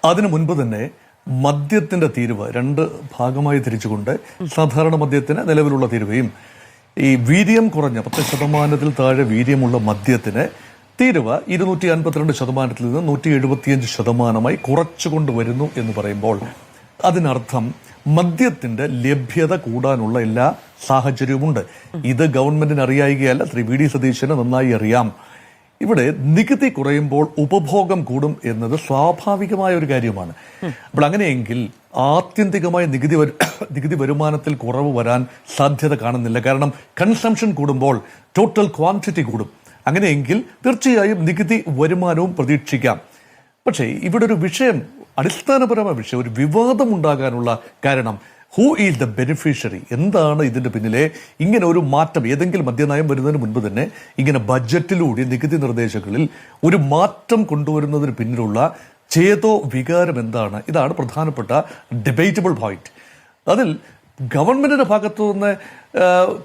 അതിനു മുൻപ് തന്നെ മദ്യത്തിന്റെ തീരുവ 2 ഭാഗമായി തിരിച്ചുകൊണ്ട് സാധാരണ മദ്യത്തിന് നിലവിലുള്ള തീരുവയും ഈ വീര്യം കുറഞ്ഞ 10% താഴെ വീര്യമുള്ള മദ്യത്തിന് തീരുവ 252% നിന്ന് 175% കുറച്ചുകൊണ്ടുവരുന്നു എന്ന് പറയുമ്പോൾ അതിനർത്ഥം മദ്യത്തിന്റെ ലഭ്യത കൂടാനുള്ള എല്ലാ സാഹചര്യവുമുണ്ട്. ഇത് ഗവൺമെന്റിന് അറിയായികയല്ല, ശ്രീ VD സതീശന് നന്നായി അറിയാം. ഇവിടെ നികുതി കുറയുമ്പോൾ ഉപഭോഗം കൂടും എന്നത് സ്വാഭാവികമായ ഒരു കാര്യമാണ്. അപ്പോൾ അങ്ങനെയെങ്കിൽ ആത്യന്തികമായ നികുതി വരുമാനത്തിൽ കുറവ് വരാൻ സാധ്യത കാണുന്നില്ല. കാരണം കൺസംഷൻ കൂടുമ്പോൾ ടോട്ടൽ ക്വാണ്ടിറ്റി കൂടും. അങ്ങനെയെങ്കിൽ തീർച്ചയായും നികുതി വരുമാനവും പ്രതീക്ഷിക്കാം. പക്ഷേ ഇവിടെ ഒരു വിഷയം, അടിസ്ഥാനപരമായ വിഷയം, ഒരു വിവാദം ഉണ്ടാകാനുള്ള കാരണം ഹൂ ഈസ് ദ ബെനിഫിഷ്യറി, എന്താണ് ഇതിന്റെ പിന്നിലെ ഇങ്ങനെ ഒരു മാറ്റം? ഏതെങ്കിലും മദ്യനയം വരുന്നതിന് മുൻപ് തന്നെ ഇങ്ങനെ ബഡ്ജറ്റിലൂടെ നികുതി നിർദ്ദേശങ്ങളിൽ ഒരു മാറ്റം കൊണ്ടുവരുന്നതിന് പിന്നിലുള്ള ചേതോ വികാരം എന്താണ്? ഇതാണ് പ്രധാനപ്പെട്ട ഡിബേറ്റബിൾ പോയിന്റ്. അതിൽ ഗവൺമെന്റിന്റെ ഭാഗത്തു നിന്ന്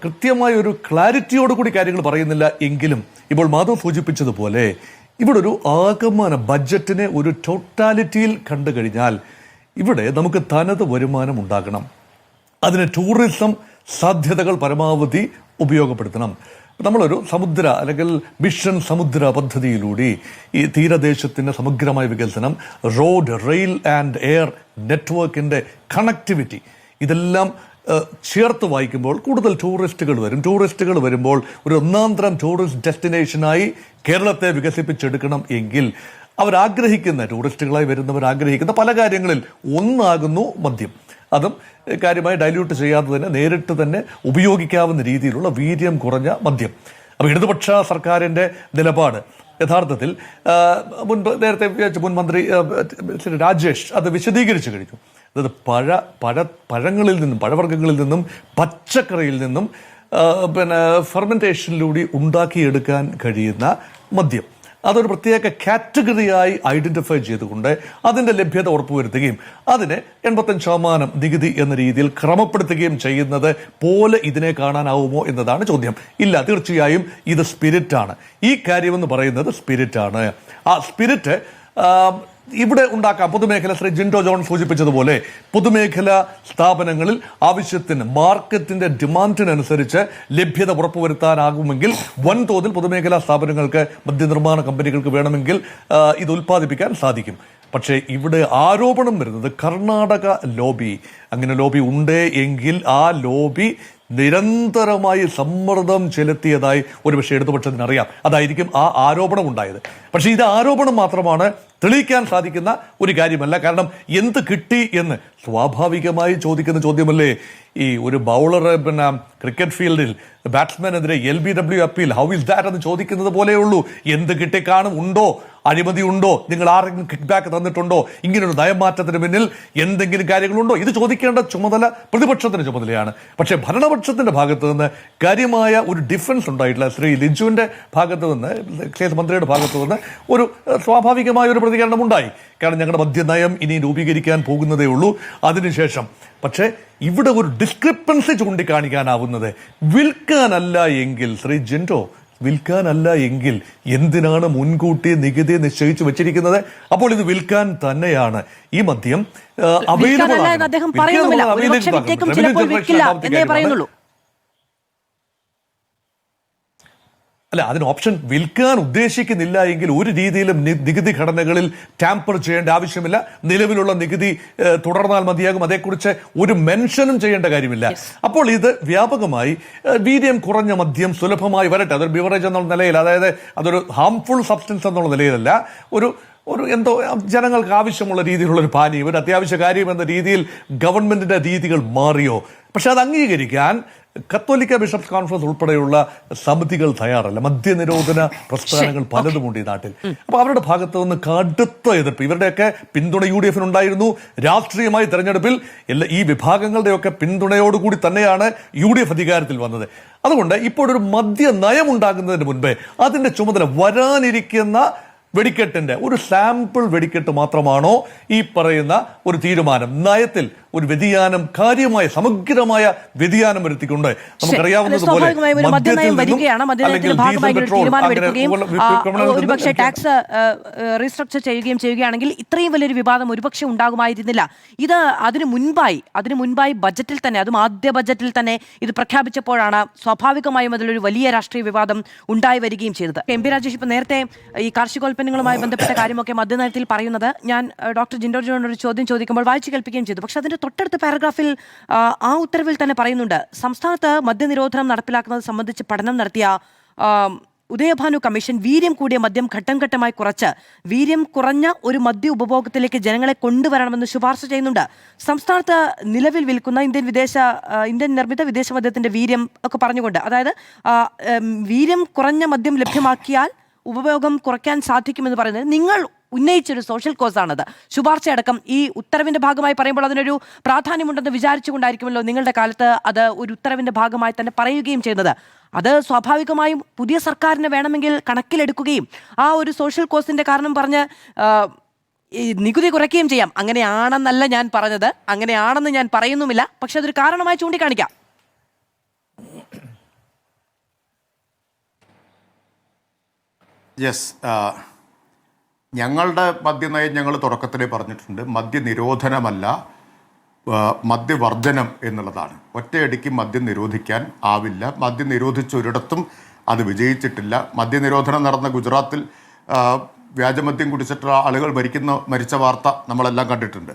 കൃത്യമായ ഒരു ക്ലാരിറ്റിയോടുകൂടി കാര്യങ്ങൾ പറയുന്നില്ല എങ്കിലും ഇപ്പോൾ മാധവ് സൂചിപ്പിച്ചതുപോലെ ഇവിടെ ഒരു ആകമാന ബഡ്ജറ്റിനെ ഒരു ടോട്ടാലിറ്റിയിൽ കണ്ടു കഴിഞ്ഞാൽ ഇവിടെ നമുക്ക് തനത് വരുമാനം ഉണ്ടാകണം. അതിന് ടൂറിസം സാധ്യതകൾ പരമാവധി ഉപയോഗപ്പെടുത്തണം. നമ്മളൊരു സമുദ്ര അല്ലെങ്കിൽ മിഷൻ സമുദ്ര പദ്ധതിയിലൂടെ ഈ തീരദേശത്തിന്റെ സമഗ്രമായ വികസനം, റോഡ്, റെയിൽ ആൻഡ് എയർ നെറ്റ്വർക്കിന്റെ കണക്ടിവിറ്റി, ഇതെല്ലാം ചേർത്ത് വായിക്കുമ്പോൾ കൂടുതൽ ടൂറിസ്റ്റുകൾ വരും. ടൂറിസ്റ്റുകൾ വരുമ്പോൾ ഒരു ഒന്നാന്തരം ടൂറിസ്റ്റ് ഡെസ്റ്റിനേഷനായി കേരളത്തെ വികസിപ്പിച്ചെടുക്കണം എങ്കിൽ അവരാഗ്രഹിക്കുന്ന, ടൂറിസ്റ്റുകളായി വരുന്നവർ ആഗ്രഹിക്കുന്ന പല കാര്യങ്ങളിൽ ഒന്നാകുന്നു മദ്യം. അതും കാര്യമായി ഡൈല്യൂട്ട് ചെയ്യാതെ തന്നെ നേരിട്ട് തന്നെ ഉപയോഗിക്കാവുന്ന രീതിയിലുള്ള വീര്യം കുറഞ്ഞ മദ്യം. അപ്പോൾ ഇടതുപക്ഷ സർക്കാരിന്റെ നിലപാട് യഥാർത്ഥത്തിൽ നേരത്തെ മുൻ മന്ത്രി ശ്രീ രാജേഷ് അത് വിശദീകരിച്ചു കഴിഞ്ഞു. അതായത് പഴങ്ങളിൽ നിന്നും, പഴവർഗ്ഗങ്ങളിൽ നിന്നും, പച്ചക്കറിയിൽ നിന്നും ഫെർമെന്റേഷനിലൂടെ ഉണ്ടാക്കിയെടുക്കാൻ കഴിയുന്ന മദ്യം, അതൊരു പ്രത്യേക കാറ്റഗറിയായി ഐഡന്റിഫൈ ചെയ്തുകൊണ്ട് അതിന്റെ ലഭ്യത ഉറപ്പുവരുത്തുകയും അതിനെ 85% നികുതി എന്ന രീതിയിൽ ക്രമപ്പെടുത്തുകയും ചെയ്യുന്നത് പോലെ ഇതിനെ കാണാനാവുമോ എന്നതാണ് ചോദ്യം. ഇല്ല, തീർച്ചയായും ഇത് സ്പിരിറ്റാണ്. ഈ കാര്യമെന്ന് പറയുന്നത് സ്പിരിറ്റാണ്. ആ സ്പിരിറ്റ് ഇവിടെ ഉണ്ടാക്കാം. പൊതുമേഖല, ശ്രീ ജിൻഡോ ജോൺ സൂചിപ്പിച്ചതുപോലെ പൊതുമേഖലാ സ്ഥാപനങ്ങളിൽ ആവശ്യത്തിന്, മാർക്കറ്റിന്റെ ഡിമാൻഡിനനുസരിച്ച് ലഭ്യത ഉറപ്പുവരുത്താനാകുമെങ്കിൽ വൻതോതിൽ പൊതുമേഖലാ സ്ഥാപനങ്ങൾക്ക്, മദ്യനിർമ്മാണ കമ്പനികൾക്ക് വേണമെങ്കിൽ ഇത് ഉൽപ്പാദിപ്പിക്കാൻ സാധിക്കും. പക്ഷേ ഇവിടെ ആരോപണം വരുന്നത് കർണാടക ലോബി, അങ്ങനെ ലോബി ഉണ്ട് എങ്കിൽ ആ ലോബി നിരന്തരമായി സമ്മർദ്ദം ചെലുത്തിയതായി ഒരുപക്ഷെ ഇടതുപക്ഷത്തിനറിയാം. അതായിരിക്കും ആ ആരോപണം ഉണ്ടായത്. പക്ഷേ ഇത് ആരോപണം മാത്രമാണ്, തെളിയിക്കാൻ സാധിക്കുന്ന ഒരു കാര്യമല്ല. കാരണം എന്ത് കിട്ടി എന്ന് സ്വാഭാവികമായി ചോദിക്കുന്ന ചോദ്യമല്ലേ ഈ ഒരു ബൗളർ ക്രിക്കറ്റ് ഫീൽഡിൽ ബാറ്റ്സ്മാനെതിരെ LBW appeal, how is that എന്ന് ചോദിക്കുന്നത് പോലെയുള്ളൂ. എന്ത് കിട്ടിക്കാണും? ഉണ്ടോ? അഴിമതി ഉണ്ടോ? നിങ്ങൾ ആരെങ്കിലും കിക്ക് ബാക്ക് തന്നിട്ടുണ്ടോ? ഇങ്ങനൊരു നയമാറ്റത്തിന് പിന്നിൽ എന്തെങ്കിലും കാര്യങ്ങളുണ്ടോ? ഇത് ചോദിക്കേണ്ട ചുമതല പ്രതിപക്ഷത്തിന്റെ ചുമതലയാണ്. പക്ഷേ ഭരണപക്ഷത്തിന്റെ ഭാഗത്ത് നിന്ന് കാര്യമായ ഒരു ഡിഫൻസ് ഉണ്ടായിട്ടില്ല. ശ്രീ ലിജുവിന്റെ ഭാഗത്ത് നിന്ന്, എക്സൈസ് മന്ത്രിയുടെ ഭാഗത്ത് നിന്ന് ഒരു സ്വാഭാവികമായ ഒരു പ്രതികരണം ഉണ്ടായി. കാരണം ഞങ്ങളുടെ മദ്യനയം ഇനി രൂപീകരിക്കാൻ പോകുന്നതേ ഉള്ളൂ, അതിനുശേഷം. പക്ഷേ ഇവിടെ ഒരു ഡിസ്ക്രിപ്പൻസി ചൂണ്ടിക്കാണിക്കാനാവുന്നത് വിൽക്കാനല്ല എങ്കിൽ ശ്രീ ജിൻഡോ, വിൽക്കാനല്ല എങ്കിൽ എന്തിനാണ് മുൻകൂട്ടി നികുതി നിശ്ചയിച്ചു വെച്ചിരിക്കുന്നത്? അപ്പോൾ ഇത് വിൽക്കാൻ തന്നെയാണ്. ഈ മദ്യം വിൽക്കാനല്ല എന്ന് അദ്ദേഹം പറയുന്നുമില്ല. ഒരുപക്ഷെ വിറ്റേക്കും, ചിലപ്പോൾ വിൽക്കില്ല എന്നേ പറയുന്നുള്ളൂ. അല്ല, അതിന് ഓപ്ഷൻ വിൽക്കാൻ ഉദ്ദേശിക്കുന്നില്ല എങ്കിൽ ഒരു രീതിയിലും നികുതി ഘടനകളിൽ ടാമ്പർ ചെയ്യേണ്ട ആവശ്യമില്ല. നിലവിലുള്ള നികുതി തുടർന്നാൽ മതിയാകും. അതേക്കുറിച്ച് ഒരു മെൻഷനും ചെയ്യേണ്ട കാര്യമില്ല. അപ്പോൾ ഇത് വ്യാപകമായി വീര്യം കുറഞ്ഞ മദ്യം സുലഭമായി വരട്ടെ. അതൊരു ബിവറേജ് എന്നുള്ള നിലയിൽ, അതായത് അതൊരു ഹാംഫുൾ സബ്സ്റ്റൻസ് എന്നുള്ള നിലയിലല്ല, ഒരു എന്തോ ജനങ്ങൾക്ക് ആവശ്യമുള്ള രീതിയിലുള്ള ഒരു പാനീയം, ഒരു അത്യാവശ്യ കാര്യം എന്ന രീതിയിൽ ഗവൺമെന്റിന്റെ രീതികൾ മാറിയോ? പക്ഷെ അത് അംഗീകരിക്കാൻ കത്തോലിക്ക ബിഷപ്സ് കോൺഫറൻസ് ഉൾപ്പെടെയുള്ള സമിതികൾ തയ്യാറല്ല. മദ്യനിരോധന പ്രസ്ഥാനങ്ങൾ പലതുമുണ്ട് ഈ നാട്ടിൽ. അപ്പൊ അവരുടെ ഭാഗത്ത് നിന്ന് കടുത്ത എതിർപ്പ്. ഇവരുടെയൊക്കെ പിന്തുണ UDF ഉണ്ടായിരുന്നു. രാഷ്ട്രീയമായി തെരഞ്ഞെടുപ്പിൽ ഈ വിഭാഗങ്ങളുടെയൊക്കെ പിന്തുണയോടുകൂടി തന്നെയാണ് UDF അധികാരത്തിൽ വന്നത്. അതുകൊണ്ട് ഇപ്പോഴൊരു മദ്യ നയം ഉണ്ടാകുന്നതിന് മുൻപേ അതിന്റെ ചുമതല വരാനിരിക്കുന്ന വെടിക്കെട്ടിന്റെ ഒരു സാമ്പിൾ വെടിക്കെട്ട് മാത്രമാണോ ഈ പറയുന്ന ഒരു തീരുമാനം? നയത്തിൽ ഒരു വ്യതിയാനം, കാര്യമായ സമഗ്രമായ വ്യതിയാനം വരുത്തിക്കൊണ്ട് നമുക്കറിയാവുന്നതുപോലെ ഒരുപക്ഷെ ടാക്സ് റീസ്ട്രക്ചർ ചെയ്യുകയും ചെയ്യുകയാണെങ്കിൽ ഇത്രയും വലിയൊരു വിവാദം ഒരുപക്ഷെ ഉണ്ടാകുമായിരുന്നില്ല. ഇത് അതിനു മുൻപായി ബജറ്റിൽ തന്നെ, അതും ആദ്യ ബജറ്റിൽ തന്നെ ഇത് പ്രഖ്യാപിച്ചപ്പോഴാണ് സ്വാഭാവികമായും അതിലൊരു വലിയ രാഷ്ട്രീയ വിവാദം ഉണ്ടായി വരികയും ചെയ്തത്. MP രാജേഷ് ഇപ്പൊ നേരത്തെ ഈ കാർഷികോൽപ്പന്നങ്ങളുമായി ബന്ധപ്പെട്ട കാര്യമൊക്കെ മദ്യനയത്തിൽ പറയുന്നത് ഞാൻ ഡോക്ടർ ജിൻഡോ ജോണിനോട് ഒരു ചോദ്യം ചോദിക്കുമ്പോൾ വായിച്ചു കേൾപ്പിക്കുകയും ചെയ്തു. പക്ഷെ അതിന്റെ തൊട്ടടുത്ത പാരഗ്രാഫിൽ ആ ഉത്തരവിൽ തന്നെ പറയുന്നുണ്ട്, സംസ്ഥാനത്ത് മദ്യനിരോധനം നടപ്പിലാക്കുന്നത് സംബന്ധിച്ച് പഠനം നടത്തിയ ഉദയഭാനു കമ്മീഷൻ വീര്യം കൂടിയ മദ്യം ഘട്ടം ഘട്ടമായി കുറച്ച് വീര്യം കുറഞ്ഞ ഒരു മദ്യ ഉപഭോഗത്തിലേക്ക് ജനങ്ങളെ കൊണ്ടുവരണമെന്ന് ശുപാർശ ചെയ്യുന്നുണ്ട്. സംസ്ഥാനത്ത് നിലവിൽ വിൽക്കുന്ന ഇന്ത്യൻ നിർമ്മിത വിദേശ മദ്യത്തിന്റെ വീര്യം ഒക്കെ പറഞ്ഞുകൊണ്ട്, അതായത് വീര്യം കുറഞ്ഞ മദ്യം ലഭ്യമാക്കിയാൽ ഉപഭോഗം കുറയ്ക്കാൻ സാധിക്കുമെന്ന് പറയുന്നത് നിങ്ങൾ ഉന്നയിച്ചൊരു സോഷ്യൽ കോസാണത്. ശുപാർശ അടക്കം ഈ ഉത്തരവിന്റെ ഭാഗമായി പറയുമ്പോൾ അതിനൊരു പ്രാധാന്യമുണ്ടെന്ന് വിചാരിച്ചുകൊണ്ടായിരിക്കുമല്ലോ നിങ്ങളുടെ കാലത്ത് അത് ഒരു ഉത്തരവിന്റെ ഭാഗമായി തന്നെ പറയുകയും ചെയ്യുന്നത്. അത് സ്വാഭാവികമായും പുതിയ സർക്കാരിന് വേണമെങ്കിൽ കണക്കിലെടുക്കുകയും ആ ഒരു സോഷ്യൽ കോസിന്റെ കാരണം പറഞ്ഞ് നികുതി കുറയ്ക്കുകയും ചെയ്യാം. അങ്ങനെയാണെന്നല്ല ഞാൻ പറഞ്ഞത്, അങ്ങനെയാണെന്ന് ഞാൻ പറയുന്നുമില്ല. പക്ഷെ അതൊരു കാരണമായി ചൂണ്ടിക്കാണിക്കാം. യെസ്, ഞങ്ങളുടെ മദ്യനയം ഞങ്ങൾ തുടക്കത്തിലേ പറഞ്ഞിട്ടുണ്ട്. മദ്യനിരോധനമല്ല, മദ്യവർജനം എന്നുള്ളതാണ്. ഒറ്റയടിക്ക് മദ്യം നിരോധിക്കാൻ ആവില്ല. മദ്യം നിരോധിച്ച ഒരിടത്തും അത് വിജയിച്ചിട്ടില്ല. മദ്യനിരോധനം നടന്ന ഗുജറാത്തിൽ വ്യാജമദ്യം കുടിച്ചിട്ടുള്ള ആളുകൾ മരിച്ച വാർത്ത നമ്മളെല്ലാം കണ്ടിട്ടുണ്ട്.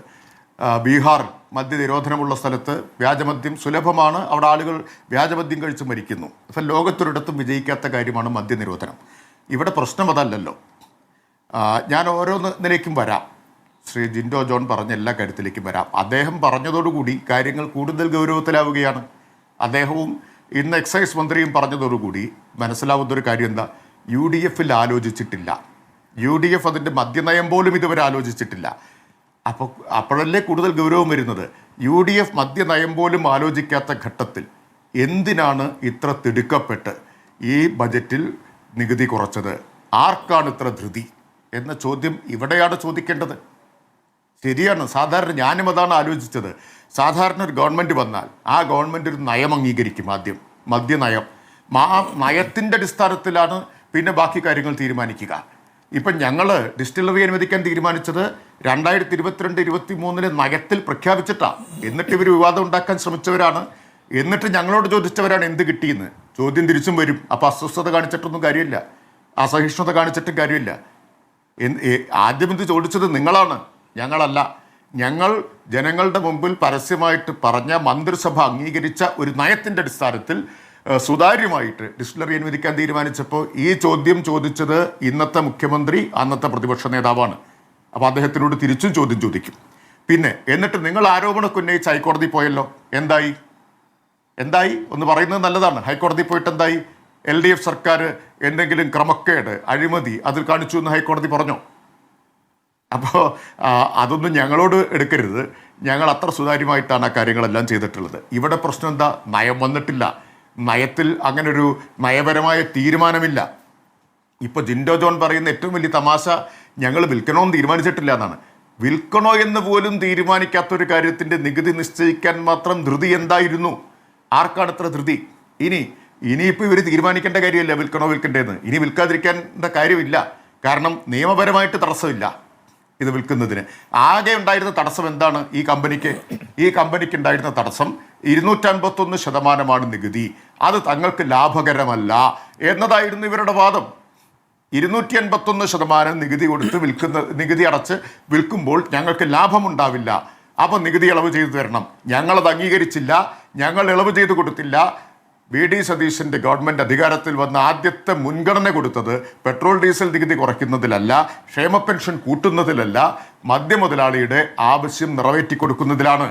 ബീഹാർ മദ്യനിരോധനമുള്ള സ്ഥലത്ത് വ്യാജമദ്യം സുലഭമാണ്, അവിടെ ആളുകൾ വ്യാജമദ്യം കഴിച്ച് മരിക്കുന്നു. അപ്പം ലോകത്തൊരിടത്തും വിജയിക്കാത്ത കാര്യമാണ് മദ്യനിരോധനം. ഇവിടെ പ്രശ്നം അതല്ലല്ലോ. ഞാൻ ഓരോന്നിലേക്കും വരാം. ശ്രീ ജിൻഡോ ജോൺ പറഞ്ഞ എല്ലാ കാര്യത്തിലേക്കും വരാം. അദ്ദേഹം പറഞ്ഞതോടുകൂടി കാര്യങ്ങൾ കൂടുതൽ ഗൗരവത്തിലാവുകയാണ്. അദ്ദേഹവും ഇന്ന് എക്സൈസ് മന്ത്രിയും പറഞ്ഞതോടുകൂടി മനസ്സിലാവുന്നൊരു കാര്യം എന്താ, UDF ആലോചിച്ചിട്ടില്ല. UDF അതിൻ്റെ മദ്യനയം പോലും ഇതുവരെ ആലോചിച്ചിട്ടില്ല. അപ്പോഴല്ലേ കൂടുതൽ ഗൗരവം വരുന്നത്. UDF മദ്യനയം പോലും ആലോചിക്കാത്ത ഘട്ടത്തിൽ എന്തിനാണ് ഇത്ര തിടുക്കപ്പെട്ട് ഈ ബജറ്റിൽ നികുതി കുറച്ചത്? ആർക്കാണ് ഇത്ര ധൃതി എന്ന ചോദ്യം ഇവിടെയാണ് ചോദിക്കേണ്ടത്. ശരിയാണ്, സാധാരണ ഞാനും അതാണ് ആലോചിച്ചത്. സാധാരണ ഒരു ഗവൺമെൻറ് വന്നാൽ ആ ഗവൺമെൻറ് ഒരു നയം അംഗീകരിക്കും. ആദ്യം മദ്യനയം, ആ നയത്തിൻ്റെ അടിസ്ഥാനത്തിലാണ് പിന്നെ ബാക്കി കാര്യങ്ങൾ തീരുമാനിക്കുക. ഇപ്പം ഞങ്ങൾ ഡിസ്റ്റിലറി അനുവദിക്കാൻ തീരുമാനിച്ചത് 2022-23 നയത്തിൽ പ്രഖ്യാപിച്ചിട്ടാണ്. എന്നിട്ട് ഇവർ വിവാദം ഉണ്ടാക്കാൻ ശ്രമിച്ചവരാണ്. എന്നിട്ട് ഞങ്ങളോട് ചോദിച്ചവരാണ് എന്ത് കിട്ടിയെന്ന്. ചോദ്യം തിരിച്ചും വരും. അപ്പോൾ അസ്വസ്ഥത കാണിച്ചിട്ടൊന്നും കാര്യമില്ല, അസഹിഷ്ണുത കാണിച്ചിട്ടും കാര്യമില്ല. ആദ്യം ഇത് ചോദിച്ചത് നിങ്ങളാണ്, ഞങ്ങളല്ല. ഞങ്ങൾ ജനങ്ങളുടെ മുമ്പിൽ പരസ്യമായിട്ട് പറഞ്ഞ, മന്ത്രിസഭ അംഗീകരിച്ച ഒരു നയത്തിൻ്റെ അടിസ്ഥാനത്തിൽ സുതാര്യമായിട്ട് ഡിസ്റ്റിലറി അനുവദിക്കാൻ തീരുമാനിച്ചപ്പോൾ ഈ ചോദ്യം ചോദിച്ചത് ഇന്നത്തെ മുഖ്യമന്ത്രി, അന്നത്തെ പ്രതിപക്ഷ നേതാവാണ്. അപ്പോൾ അദ്ദേഹത്തിനോട് തിരിച്ചും ചോദ്യം ചോദിക്കും. പിന്നെ എന്നിട്ട് നിങ്ങൾ ആരോപണമൊക്കെ ഉന്നയിച്ച് ഹൈക്കോടതി പോയല്ലോ, എന്തായി ഒന്ന് പറയുന്നത് നല്ലതാണ്. ഹൈക്കോടതി പോയിട്ട് എന്തായി? LDF സർക്കാർ എന്തെങ്കിലും ക്രമക്കേട്, അഴിമതി അതിൽ കാണിച്ചു എന്ന് ഹൈക്കോടതി പറഞ്ഞോ? അപ്പോൾ അതൊന്നും ഞങ്ങളോട് എടുക്കരുത്. ഞങ്ങൾ അത്ര സുതാര്യമായിട്ടാണ് ആ കാര്യങ്ങളെല്ലാം ചെയ്തിട്ടുള്ളത്. ഇവിടെ പ്രശ്നം എന്താ? നയം വന്നിട്ടില്ല. നയത്തിൽ അങ്ങനൊരു നയപരമായ തീരുമാനമില്ല. ഇപ്പോൾ ജിൻഡോ ജോൺ പറയുന്ന ഏറ്റവും വലിയ തമാശ, ഞങ്ങൾ വിൽക്കണമെന്ന് തീരുമാനിച്ചിട്ടില്ല എന്നാണ്. വിൽക്കണോ എന്ന് പോലും തീരുമാനിക്കാത്തൊരു കാര്യത്തിൻ്റെ നികുതി നിശ്ചയിക്കാൻ മാത്രം ധൃതി എന്തായിരുന്നു? ആർക്കാണ് ഇത്ര ധൃതി? ഇനി ഇനിയിപ്പോൾ ഇവർ തീരുമാനിക്കേണ്ട കാര്യമില്ല വിൽക്കണോ വിൽക്കണ്ടേന്ന്. ഇനി വിൽക്കാതിരിക്കേണ്ട കാര്യമില്ല. കാരണം നിയമപരമായിട്ട് തടസ്സമില്ല ഇത് വിൽക്കുന്നതിന്. ആകെ ഉണ്ടായിരുന്ന തടസ്സം എന്താണ് ഈ കമ്പനിക്ക് ഉണ്ടായിരുന്ന തടസ്സം 251% നികുതി. അത് തങ്ങൾക്ക് ലാഭകരമല്ല എന്നതായിരുന്നു ഇവരുടെ വാദം. 251% നികുതി കൊടുത്ത് നികുതി അടച്ച് വിൽക്കുമ്പോൾ ഞങ്ങൾക്ക് ലാഭമുണ്ടാവില്ല, അപ്പോൾ നികുതി ഇളവ് ചെയ്തു തരണം. ഞങ്ങളത് അംഗീകരിച്ചില്ല, ഞങ്ങൾ ഇളവ് ചെയ്തു കൊടുത്തില്ല. വി.ഡി. സതീശൻ്റെ ഗവൺമെൻറ് അധികാരത്തിൽ വന്ന ആദ്യത്തെ മുൻഗണന കൊടുത്തത് പെട്രോൾ ഡീസൽ നികുതി കുറയ്ക്കുന്നതിലല്ല, ക്ഷേമ പെൻഷൻ കൂട്ടുന്നതിലല്ല, മദ്യമുതലാളിയുടെ ആവശ്യം നിറവേറ്റിക്കൊടുക്കുന്നതിലാണ്.